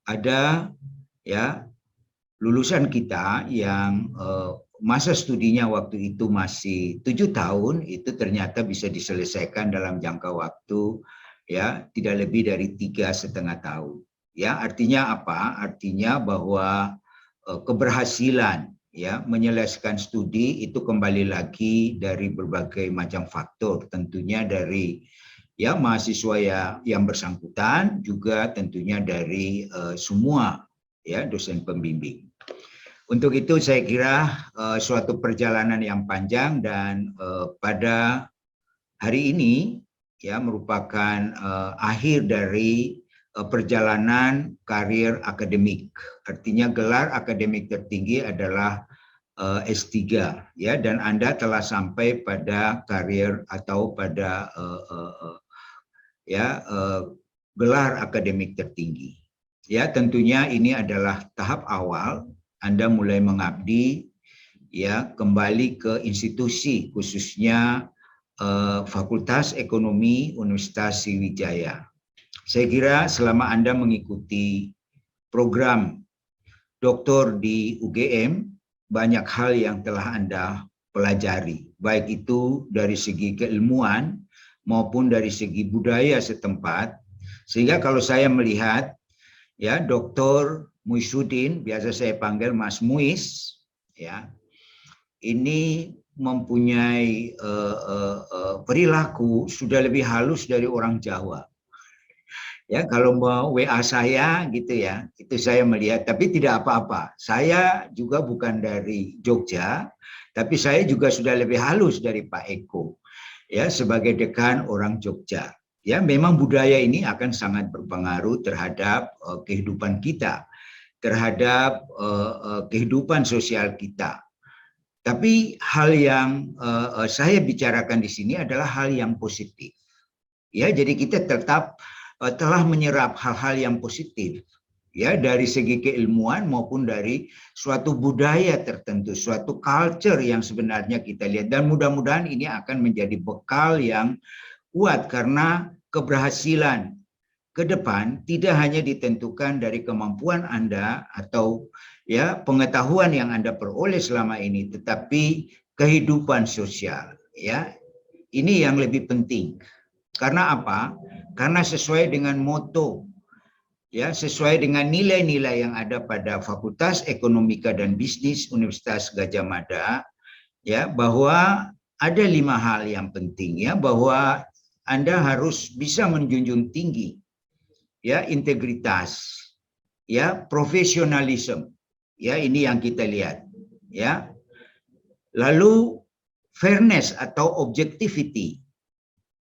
ada ya lulusan kita yang masa studinya waktu itu masih 7 tahun, itu ternyata bisa diselesaikan dalam jangka waktu ya tidak lebih dari 3,5 tahun. Ya, artinya apa? Artinya bahwa keberhasilan ya menyelesaikan studi itu kembali lagi dari berbagai macam faktor, tentunya dari ya mahasiswa yang bersangkutan, juga tentunya dari semua ya dosen pembimbing. Untuk itu saya kira suatu perjalanan yang panjang, dan pada hari ini ya merupakan akhir dari perjalanan karir akademik. Artinya gelar akademik tertinggi adalah S3 ya, dan Anda telah sampai pada karir atau pada gelar akademik tertinggi. Ya, tentunya ini adalah tahap awal Anda mulai mengabdi ya kembali ke institusi, khususnya Fakultas Ekonomi Universitas Sriwijaya. Saya kira selama Anda mengikuti program doktor di UGM, banyak hal yang telah Anda pelajari, baik itu dari segi keilmuan maupun dari segi budaya setempat. Sehingga kalau saya melihat ya Dr. Muizuddin, biasa saya panggil Mas Muiz, ya, ini mempunyai perilaku sudah lebih halus dari orang Jawa. Ya, kalau mau WA saya gitu ya, itu saya melihat, tapi tidak apa-apa. Saya juga bukan dari Jogja, tapi saya juga sudah lebih halus dari Pak Eko, ya, sebagai dekan orang Jogja. Ya, memang budaya ini akan sangat berpengaruh terhadap kehidupan kita, terhadap kehidupan sosial kita. Tapi hal yang saya bicarakan di sini adalah hal yang positif. Ya, jadi kita tetap telah menyerap hal-hal yang positif ya dari segi keilmuan maupun dari suatu budaya tertentu, suatu culture yang sebenarnya kita lihat, dan mudah-mudahan ini akan menjadi bekal yang kuat, karena keberhasilan ke depan tidak hanya ditentukan dari kemampuan Anda atau ya pengetahuan yang Anda peroleh selama ini, tetapi kehidupan sosial ya. Ini yang lebih penting. Karena apa? Karena sesuai dengan moto ya, sesuai dengan nilai-nilai yang ada pada Fakultas Ekonomika dan Bisnis Universitas Gadjah Mada ya, bahwa ada 5 hal yang penting ya, bahwa Anda harus bisa menjunjung tinggi ya integritas, ya profesionalisme, ya ini yang kita lihat ya. Lalu fairness atau objectivity,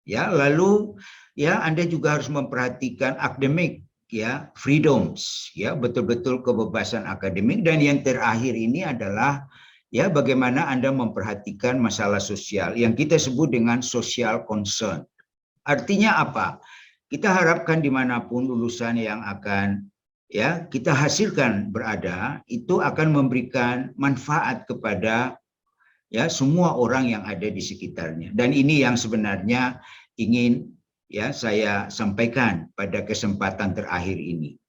ya. Lalu ya Anda juga harus memperhatikan akademik ya, freedoms, ya betul-betul kebebasan akademik, dan yang terakhir ini adalah ya bagaimana Anda memperhatikan masalah sosial yang kita sebut dengan social concern. Artinya apa? Kita harapkan dimanapun lulusan yang akan ya kita hasilkan berada, itu akan memberikan manfaat kepada ya semua orang yang ada di sekitarnya. Dan ini yang sebenarnya ingin ya saya sampaikan pada kesempatan terakhir ini.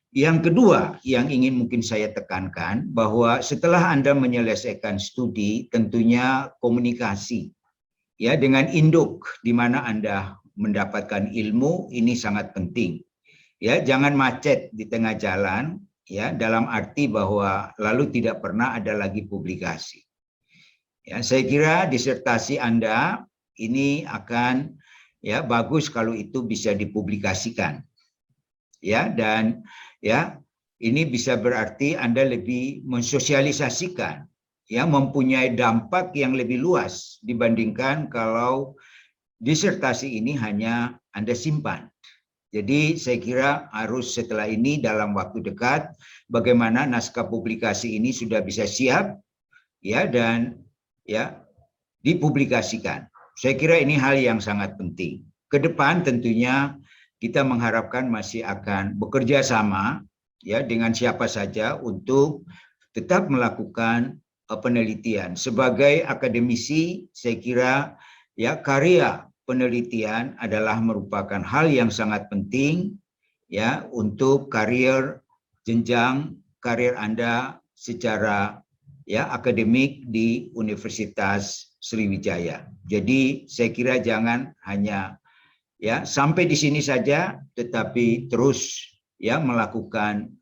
Yang kedua yang ingin mungkin saya tekankan, bahwa setelah Anda menyelesaikan studi, tentunya komunikasi ya dengan induk di mana Anda mendapatkan ilmu ini sangat penting. Ya, jangan macet di tengah jalan ya, dalam arti bahwa lalu tidak pernah ada lagi publikasi. Ya, saya kira disertasi Anda ini akan ya bagus kalau itu bisa dipublikasikan. Ya, dan ya ini bisa berarti Anda lebih mensosialisasikan ya, mempunyai dampak yang lebih luas dibandingkan kalau disertasi ini hanya Anda simpan. Jadi saya kira harus setelah ini dalam waktu dekat bagaimana naskah publikasi ini sudah bisa siap ya, dan ya dipublikasikan. Saya kira ini hal yang sangat penting. Ke depan tentunya kita mengharapkan masih akan bekerja sama ya dengan siapa saja untuk tetap melakukan penelitian. Sebagai akademisi, saya kira ya karya penelitian adalah merupakan hal yang sangat penting ya untuk jenjang karir Anda secara ya akademik di Universitas Sriwijaya. Jadi saya kira jangan hanya ya sampai di sini saja, tetapi terus ya melakukan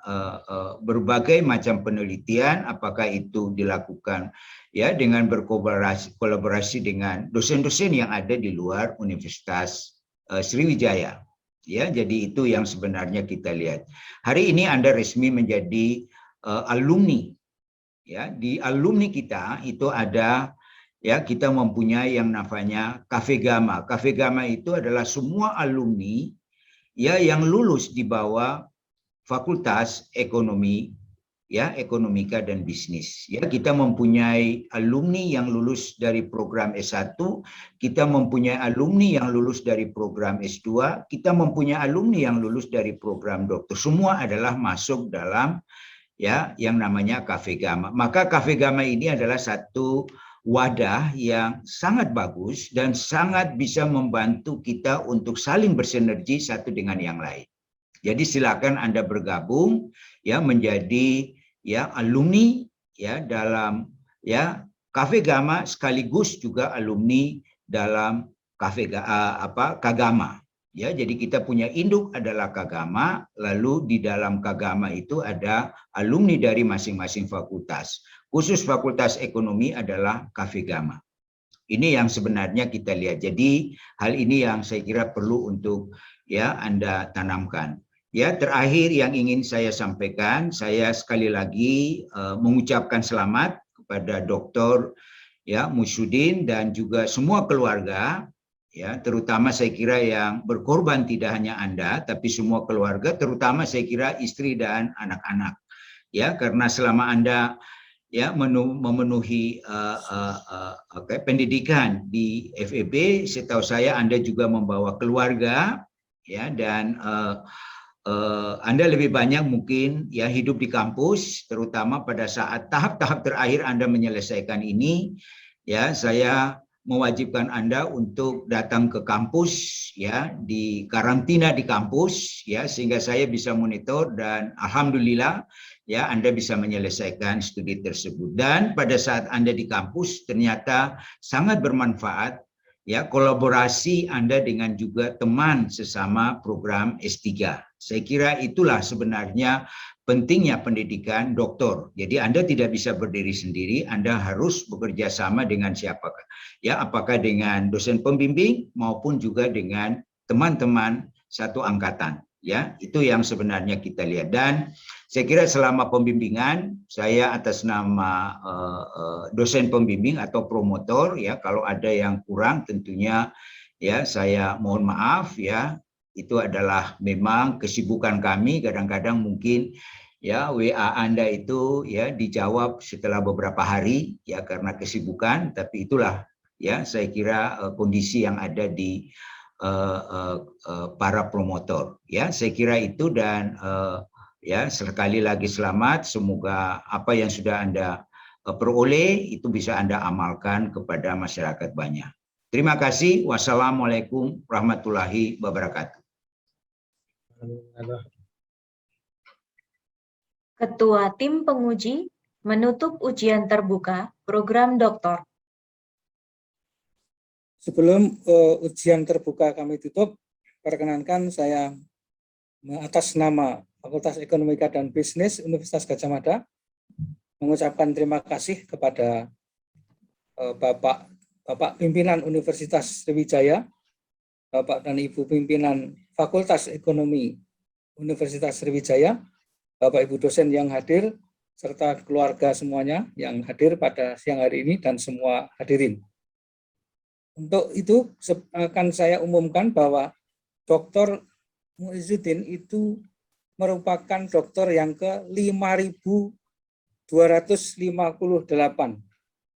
berbagai macam penelitian, apakah itu dilakukan ya dengan berkolaborasi dengan dosen-dosen yang ada di luar Universitas Sriwijaya. Ya, jadi itu yang sebenarnya kita lihat. Hari ini Anda resmi menjadi alumni. Ya, di alumni kita itu ada ya kita mempunyai yang namanya Cafe Gama. Cafe Gama itu adalah semua alumni ya yang lulus di bawah Fakultas Ekonomi ya Ekonomika dan Bisnis. Ya, kita mempunyai alumni yang lulus dari program S1, kita mempunyai alumni yang lulus dari program S2, kita mempunyai alumni yang lulus dari program doktor. Semua adalah masuk dalam ya yang namanya Cafe Gama. Maka Cafe Gama ini adalah satu wadah yang sangat bagus dan sangat bisa membantu kita untuk saling bersinergi satu dengan yang lain. Jadi silakan Anda bergabung ya menjadi ya alumni ya dalam ya Cafe Gama sekaligus juga alumni dalam Kagama. Ya, jadi kita punya induk adalah Kagama, lalu di dalam Kagama itu ada alumni dari masing-masing fakultas. Khusus Fakultas Ekonomi adalah Cafe Gama. Ini yang sebenarnya kita lihat. Jadi hal ini yang saya kira perlu untuk ya Anda tanamkan. Ya, terakhir yang ingin saya sampaikan, saya sekali lagi mengucapkan selamat kepada Dr. ya Musyudin dan juga semua keluarga, ya terutama saya kira yang berkorban tidak hanya Anda, tapi semua keluarga, terutama saya kira istri dan anak-anak, ya karena selama Anda ya memenuhi pendidikan di FEB, setahu saya Anda juga membawa keluarga, ya dan Anda lebih banyak mungkin ya hidup di kampus, terutama pada saat tahap-tahap terakhir Anda menyelesaikan ini, ya saya mewajibkan Anda untuk datang ke kampus, ya di karantina di kampus, ya sehingga saya bisa monitor dan alhamdulillah ya Anda bisa menyelesaikan studi tersebut. Dan pada saat Anda di kampus ternyata sangat bermanfaat ya kolaborasi Anda dengan juga teman sesama program S3. Saya kira itulah sebenarnya pentingnya pendidikan doktor. Jadi Anda tidak bisa berdiri sendiri, Anda harus bekerja sama dengan siapakah. Ya, apakah dengan dosen pembimbing maupun juga dengan teman-teman satu angkatan. Ya, itu yang sebenarnya kita lihat. Dan saya kira selama pembimbingan, saya atas nama dosen pembimbing atau promotor, ya kalau ada yang kurang tentunya ya saya mohon maaf ya. Itu adalah memang kesibukan kami, kadang-kadang mungkin ya WA Anda itu ya dijawab setelah beberapa hari ya karena kesibukan, tapi itulah ya saya kira kondisi yang ada di para promotor ya. Saya kira itu dan ya sekali lagi selamat, semoga apa yang sudah Anda peroleh itu bisa Anda amalkan kepada masyarakat banyak. Terima kasih. Wassalamualaikum warahmatullahi wabarakatuh. Ketua Tim Penguji menutup ujian terbuka program doktor. Sebelum ujian terbuka kami tutup, perkenankan saya atas nama Fakultas Ekonomika dan Bisnis Universitas Gadjah Mada mengucapkan terima kasih kepada Bapak Pimpinan Universitas Sriwijaya, Bapak dan Ibu Pimpinan Fakultas Ekonomi Universitas Sriwijaya, Bapak Ibu dosen yang hadir, serta keluarga semuanya yang hadir pada siang hari ini dan semua hadirin. Untuk itu akan saya umumkan bahwa Dr. Muizzuddin itu merupakan dokter yang ke 5.258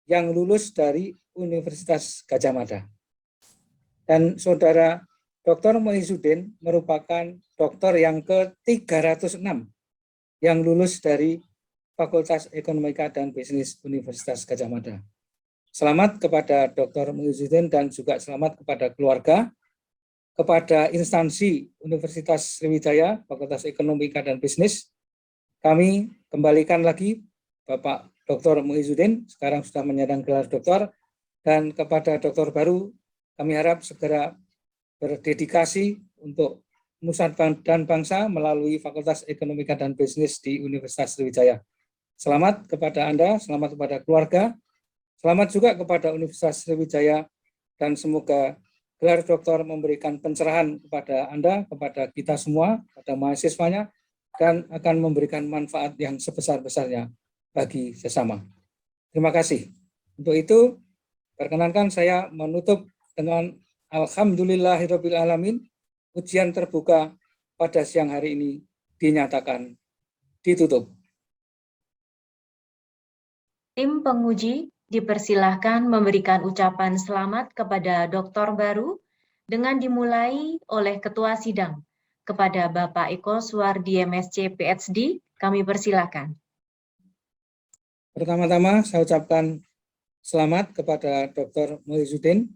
yang lulus dari Universitas Gadjah Mada. Dan saudara Dr. Muizzuddin merupakan dokter yang ke-306 yang lulus dari Fakultas Ekonomika dan Bisnis Universitas Gadjah Mada. Selamat kepada Dr. Muizzuddin dan juga selamat kepada keluarga. kepada instansi Universitas Sriwijaya, Fakultas Ekonomika dan Bisnis, kami kembalikan lagi Bapak Dr. Muizuddin, sekarang sudah menyandang gelar doktor, dan kepada doktor baru, kami harap segera berdedikasi untuk Nusa dan Bangsa melalui Fakultas Ekonomika dan Bisnis di Universitas Sriwijaya. Selamat kepada Anda, selamat kepada keluarga, selamat juga kepada Universitas Sriwijaya, dan semoga gelar doktor memberikan pencerahan kepada Anda, kepada kita semua, kepada mahasiswanya, dan akan memberikan manfaat yang sebesar-besarnya bagi sesama. Terima kasih. Untuk itu, perkenankan saya menutup dengan Alhamdulillahirabbil alamin. Ujian terbuka pada siang hari ini dinyatakan ditutup. Tim penguji dipersilahkan memberikan ucapan selamat kepada doktor baru dengan dimulai oleh Ketua Sidang. Kepada Bapak Eko Suwardi MSc PhD, kami persilahkan. Pertama-tama saya ucapkan selamat kepada Dr. Muizuddin.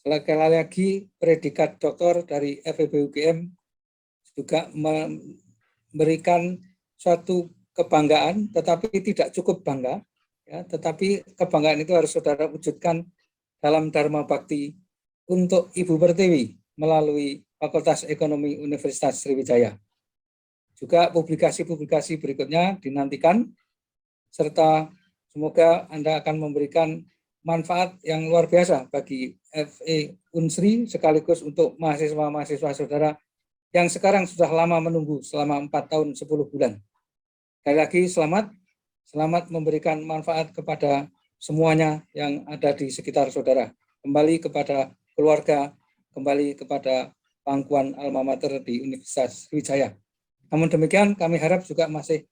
Sekali lagi predikat doktor dari FEB UGM juga memberikan suatu kebanggaan, tetapi tidak cukup bangga, ya, tetapi kebanggaan itu harus saudara wujudkan dalam Dharma Bakti untuk Ibu Pertiwi melalui Fakultas Ekonomi Universitas Sriwijaya. Juga publikasi-publikasi berikutnya dinantikan, serta semoga Anda akan memberikan manfaat yang luar biasa bagi FE Unsri sekaligus untuk mahasiswa-mahasiswa saudara yang sekarang sudah lama menunggu selama 4 tahun 10 bulan. Sekali lagi selamat memberikan manfaat kepada semuanya yang ada di sekitar saudara. Kembali kepada keluarga, kembali kepada pangkuan alma mater di Universitas Sriwijaya. Namun demikian kami harap juga masih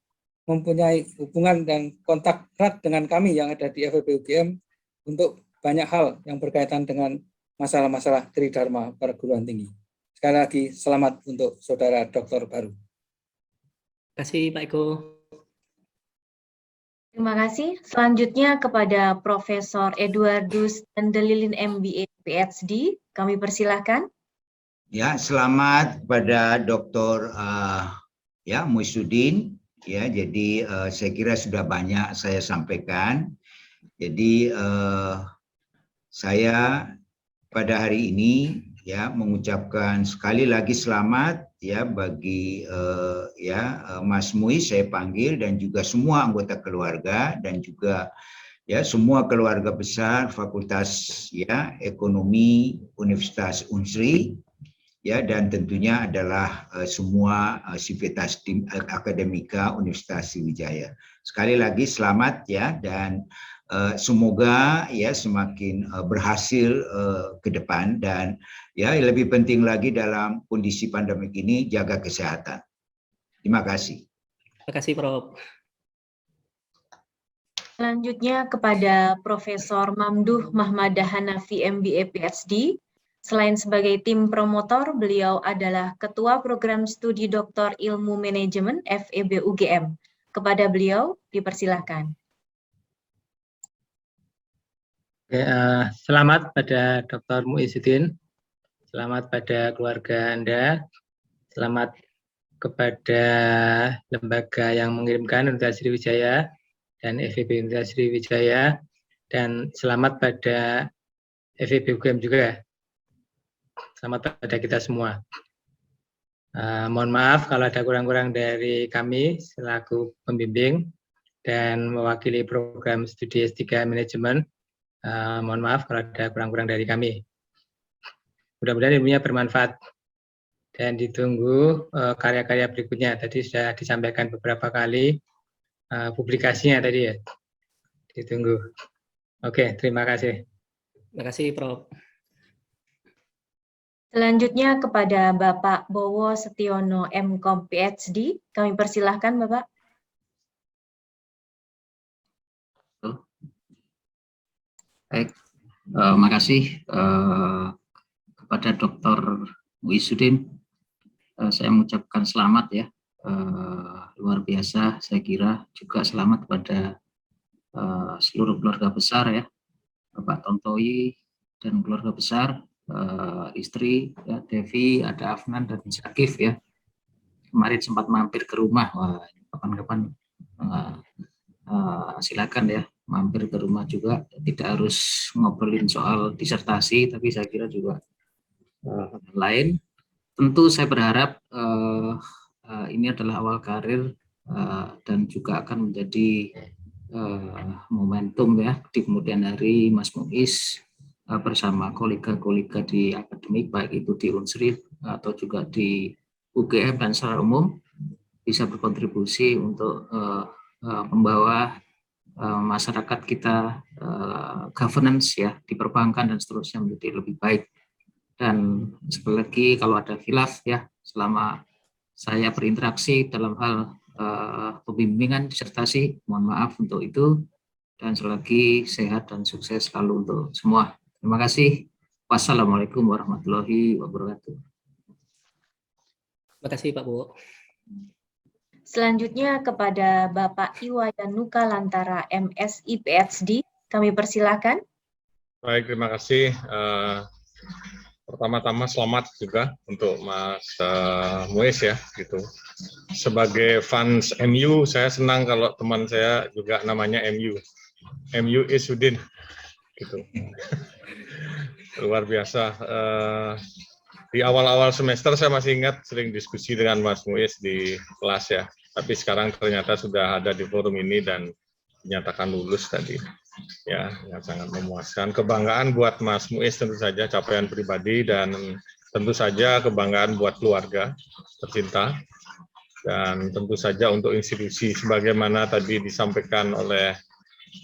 mempunyai hubungan dan kontak erat dengan kami yang ada di FEB UGM untuk banyak hal yang berkaitan dengan masalah-masalah tridharma perguruan tinggi. Sekali lagi selamat untuk saudara doktor baru. Terima kasih Pak Eko. Terima kasih. Selanjutnya kepada Profesor Eduardus Tandelilin MBA PhD, kami persilahkan. Ya, selamat kepada Dr. Muizuddin. Ya, jadi saya kira sudah banyak saya sampaikan. Jadi saya pada hari ini ya mengucapkan sekali lagi selamat ya bagi Mas Muiz saya panggil, dan juga semua anggota keluarga, dan juga ya semua keluarga besar Fakultas ya Ekonomi Universitas Unsri ya, dan tentunya adalah semua Sivitas Akademika Universitas Sriwijaya. Sekali lagi selamat ya, dan semoga ya semakin berhasil ke depan, dan ya lebih penting lagi dalam kondisi pandemik ini jaga kesehatan. Terima kasih. Terima kasih Prof. Selanjutnya kepada Profesor Mamduh Mahmadah Hanafi MBA PhD. Selain sebagai tim promotor, beliau adalah Ketua Program Studi Doktor Ilmu Manajemen FEB UGM. Kepada beliau dipersilahkan. Oke, selamat pada Dr. Muizuddin, selamat pada keluarga Anda, selamat kepada lembaga yang mengirimkan Universitas Sriwijaya dan FEB Universitas Sriwijaya, dan selamat pada FEB UGM juga. Selamat pada kita semua. Mohon maaf kalau ada kurang-kurang dari kami selaku pembimbing dan mewakili program studi S3 Manajemen. Mohon maaf kalau ada kurang-kurang dari kami. Mudah-mudahan ilmunya bermanfaat dan ditunggu karya-karya berikutnya. Tadi sudah disampaikan beberapa kali publikasinya tadi ya. Ditunggu. Oke, terima kasih. Terima kasih Prof. Selanjutnya kepada Bapak Bowo Setiono MCom PhD, kami persilahkan Bapak. Baik, makasih kepada Dr. Muizuddin. Saya mengucapkan selamat ya, luar biasa. Saya kira juga selamat kepada seluruh keluarga besar ya, Bapak Tontowi dan keluarga besar, istri, ya, Devi, ada Afnan dan Zakif ya. Kemarin sempat mampir ke rumah. Wah, kapan-kapan silakan ya mampir ke rumah juga. Tidak harus ngobrolin soal disertasi, tapi saya kira juga lain. Tentu saya berharap ini adalah awal karir dan juga akan menjadi momentum ya di kemudian hari Mas Muiz bersama kolega-kolega di akademik, baik itu di Unsri atau juga di UGM dan secara umum bisa berkontribusi untuk membawa masyarakat kita governance ya di perbankan dan seterusnya menjadi lebih baik. Dan sekali lagi kalau ada khilaf ya selama saya berinteraksi dalam hal pembimbingan disertasi, mohon maaf untuk itu, dan sekali lagi sehat dan sukses selalu untuk semua. Terima kasih. Wassalamualaikum warahmatullahi wabarakatuh. Terima kasih Pak Bu. Selanjutnya kepada Bapak Iwayanuka Lantara, MSI PhD, kami persilakan. Baik, terima kasih. Pertama-tama selamat juga untuk Mas Muiz ya, gitu. Sebagai fans MU, saya senang kalau teman saya juga namanya MU Izudin, gitu. Luar biasa. Di awal-awal semester saya masih ingat sering diskusi dengan Mas Muiz di kelas ya, tapi sekarang ternyata sudah ada di forum ini dan dinyatakan lulus tadi. Ya, yang sangat memuaskan. Kebanggaan buat Mas Muiz tentu saja, capaian pribadi, dan tentu saja kebanggaan buat keluarga tercinta, dan tentu saja untuk institusi sebagaimana tadi disampaikan oleh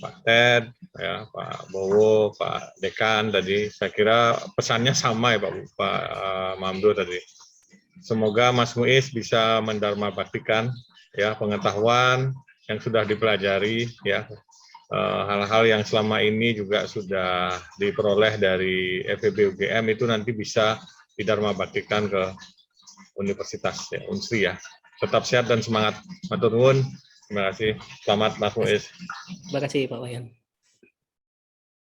Pak Ted, ya, Pak Bowo, Pak Dekan tadi. Saya kira pesannya sama ya Pak Mamdo tadi. Semoga Mas Muiz bisa mendharmabaktikan ya pengetahuan yang sudah dipelajari ya. Hal-hal yang selama ini juga sudah diperoleh dari FEB UGM itu nanti bisa didharmabaktikan ke Universitas ya, Unsri ya. Tetap sehat dan semangat. Matur nuwun. Terima kasih. Selamat Mas Muiz. Terima kasih Pak Wayan.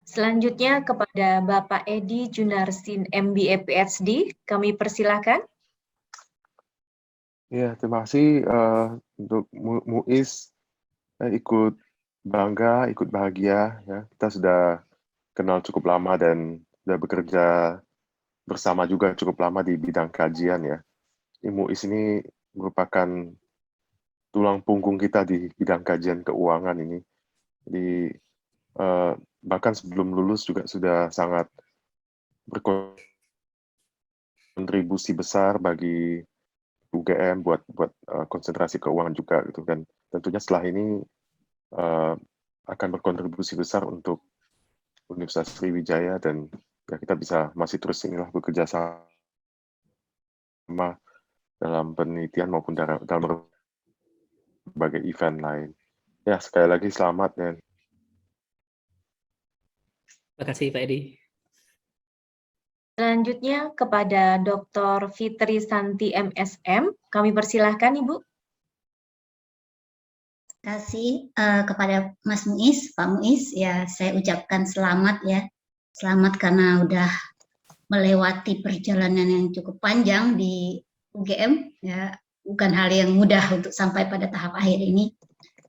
Selanjutnya kepada Bapak Edi Junarsin, MBA PhD, kami persilakan. Ya, terima kasih untuk Muiz ikut bangga, ikut bahagia ya. Kita sudah kenal cukup lama dan sudah bekerja bersama juga cukup lama di bidang kajian ya. Muiz ini merupakan tulang punggung kita di bidang kajian keuangan ini. Jadi bahkan sebelum lulus juga sudah sangat berkontribusi besar bagi UGM buat konsentrasi keuangan juga gitu kan. Tentunya setelah ini akan berkontribusi besar untuk Universitas Sriwijaya dan ya kita bisa masih terus inilah bekerja sama dalam penelitian maupun dalam berbagai event lain. Ya, sekali lagi selamat dan Terima kasih Pak Edi. Selanjutnya kepada Dr. Fitri Santi MSM, kami persilahkan Ibu. Terima kasih kepada Mas Muiz, Pak Muiz, ya saya ucapkan selamat ya. Selamat karena udah melewati perjalanan yang cukup panjang di UGM, ya bukan hal yang mudah untuk sampai pada tahap akhir ini.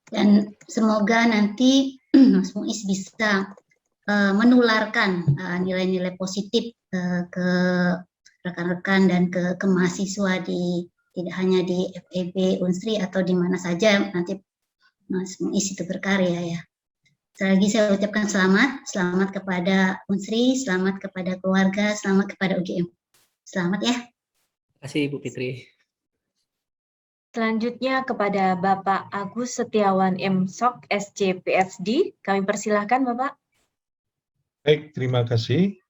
Dan semoga nanti Mas Muiz bisa menularkan nilai-nilai positif ke rekan-rekan dan ke mahasiswa tidak hanya di FEB, Unsri atau di mana saja nanti Mas Muiz itu berkarya ya. Sekali lagi saya ucapkan selamat kepada Unsri, selamat kepada keluarga, selamat kepada UGM. Selamat ya. Terima kasih Bu Fitri. Selanjutnya kepada Bapak Agus Setiawan M.Sok, SC PhD, kami persilahkan Bapak. Baik, terima kasih.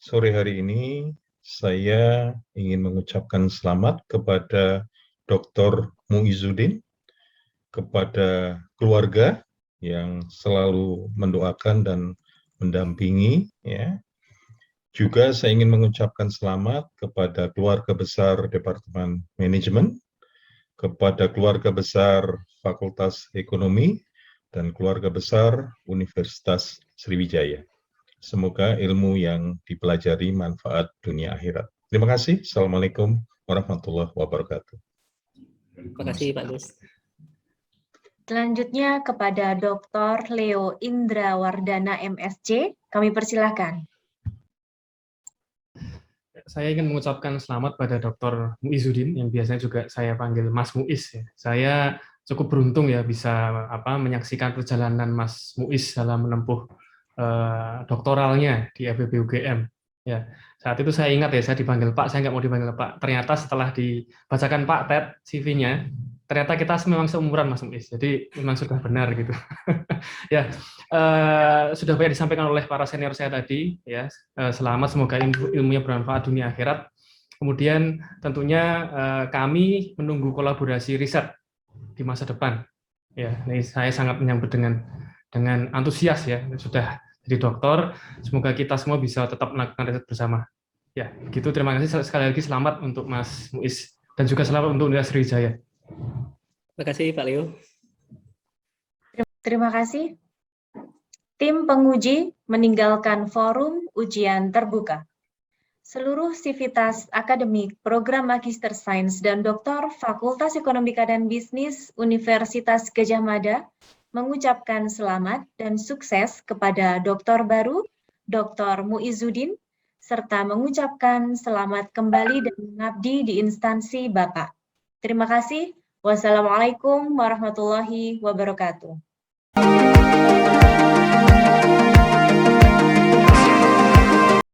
Sore hari ini saya ingin mengucapkan selamat kepada Dr. Muizudin, kepada keluarga yang selalu mendoakan dan mendampingi ya. Juga saya ingin mengucapkan selamat kepada keluarga besar Departemen Manajemen, kepada keluarga besar Fakultas Ekonomi, dan keluarga besar Universitas Sriwijaya. Semoga ilmu yang dipelajari manfaat dunia akhirat. Terima kasih. Assalamualaikum warahmatullahi wabarakatuh. Terima kasih Pak Gus. Selanjutnya kepada Dr. Leo Indra Wardana MSc, kami persilahkan. Saya ingin mengucapkan selamat pada Dr. Muizudin yang biasanya juga saya panggil Mas Muiz. Ya. Saya cukup beruntung ya bisa menyaksikan perjalanan Mas Muiz dalam menempuh doktoralnya di FEB UGM. Ya, saat itu saya ingat ya saya dipanggil Pak, saya nggak mau dipanggil Pak. Ternyata setelah dibacakan Pak Ted CV-nya, ternyata kita memang seumuran Mas Muiz. Jadi memang sudah benar gitu. Ya, sudah banyak disampaikan oleh para senior saya tadi. Ya, selamat, semoga ilmunya bermanfaat dunia akhirat. Kemudian tentunya kami menunggu kolaborasi riset di masa depan. Ya, ini saya sangat menyambut dengan antusias ya. Sudah jadi dokter, semoga kita semua bisa tetap melakukan riset bersama. Ya, begitu. Terima kasih sekali lagi, selamat untuk Mas Muiz dan juga selamat untuk Universitas Sriwijaya. Terima kasih Pak Leo. Terima kasih. Tim penguji meninggalkan forum ujian terbuka. Seluruh sivitas akademik program Magister Sains dan Doktor Fakultas Ekonomika dan Bisnis Universitas Gadjah Mada mengucapkan selamat dan sukses kepada doktor baru, Dr. Muizudin, serta mengucapkan selamat kembali dan mengabdi di instansi Bapak. Terima kasih. Wassalamualaikum warahmatullahi wabarakatuh.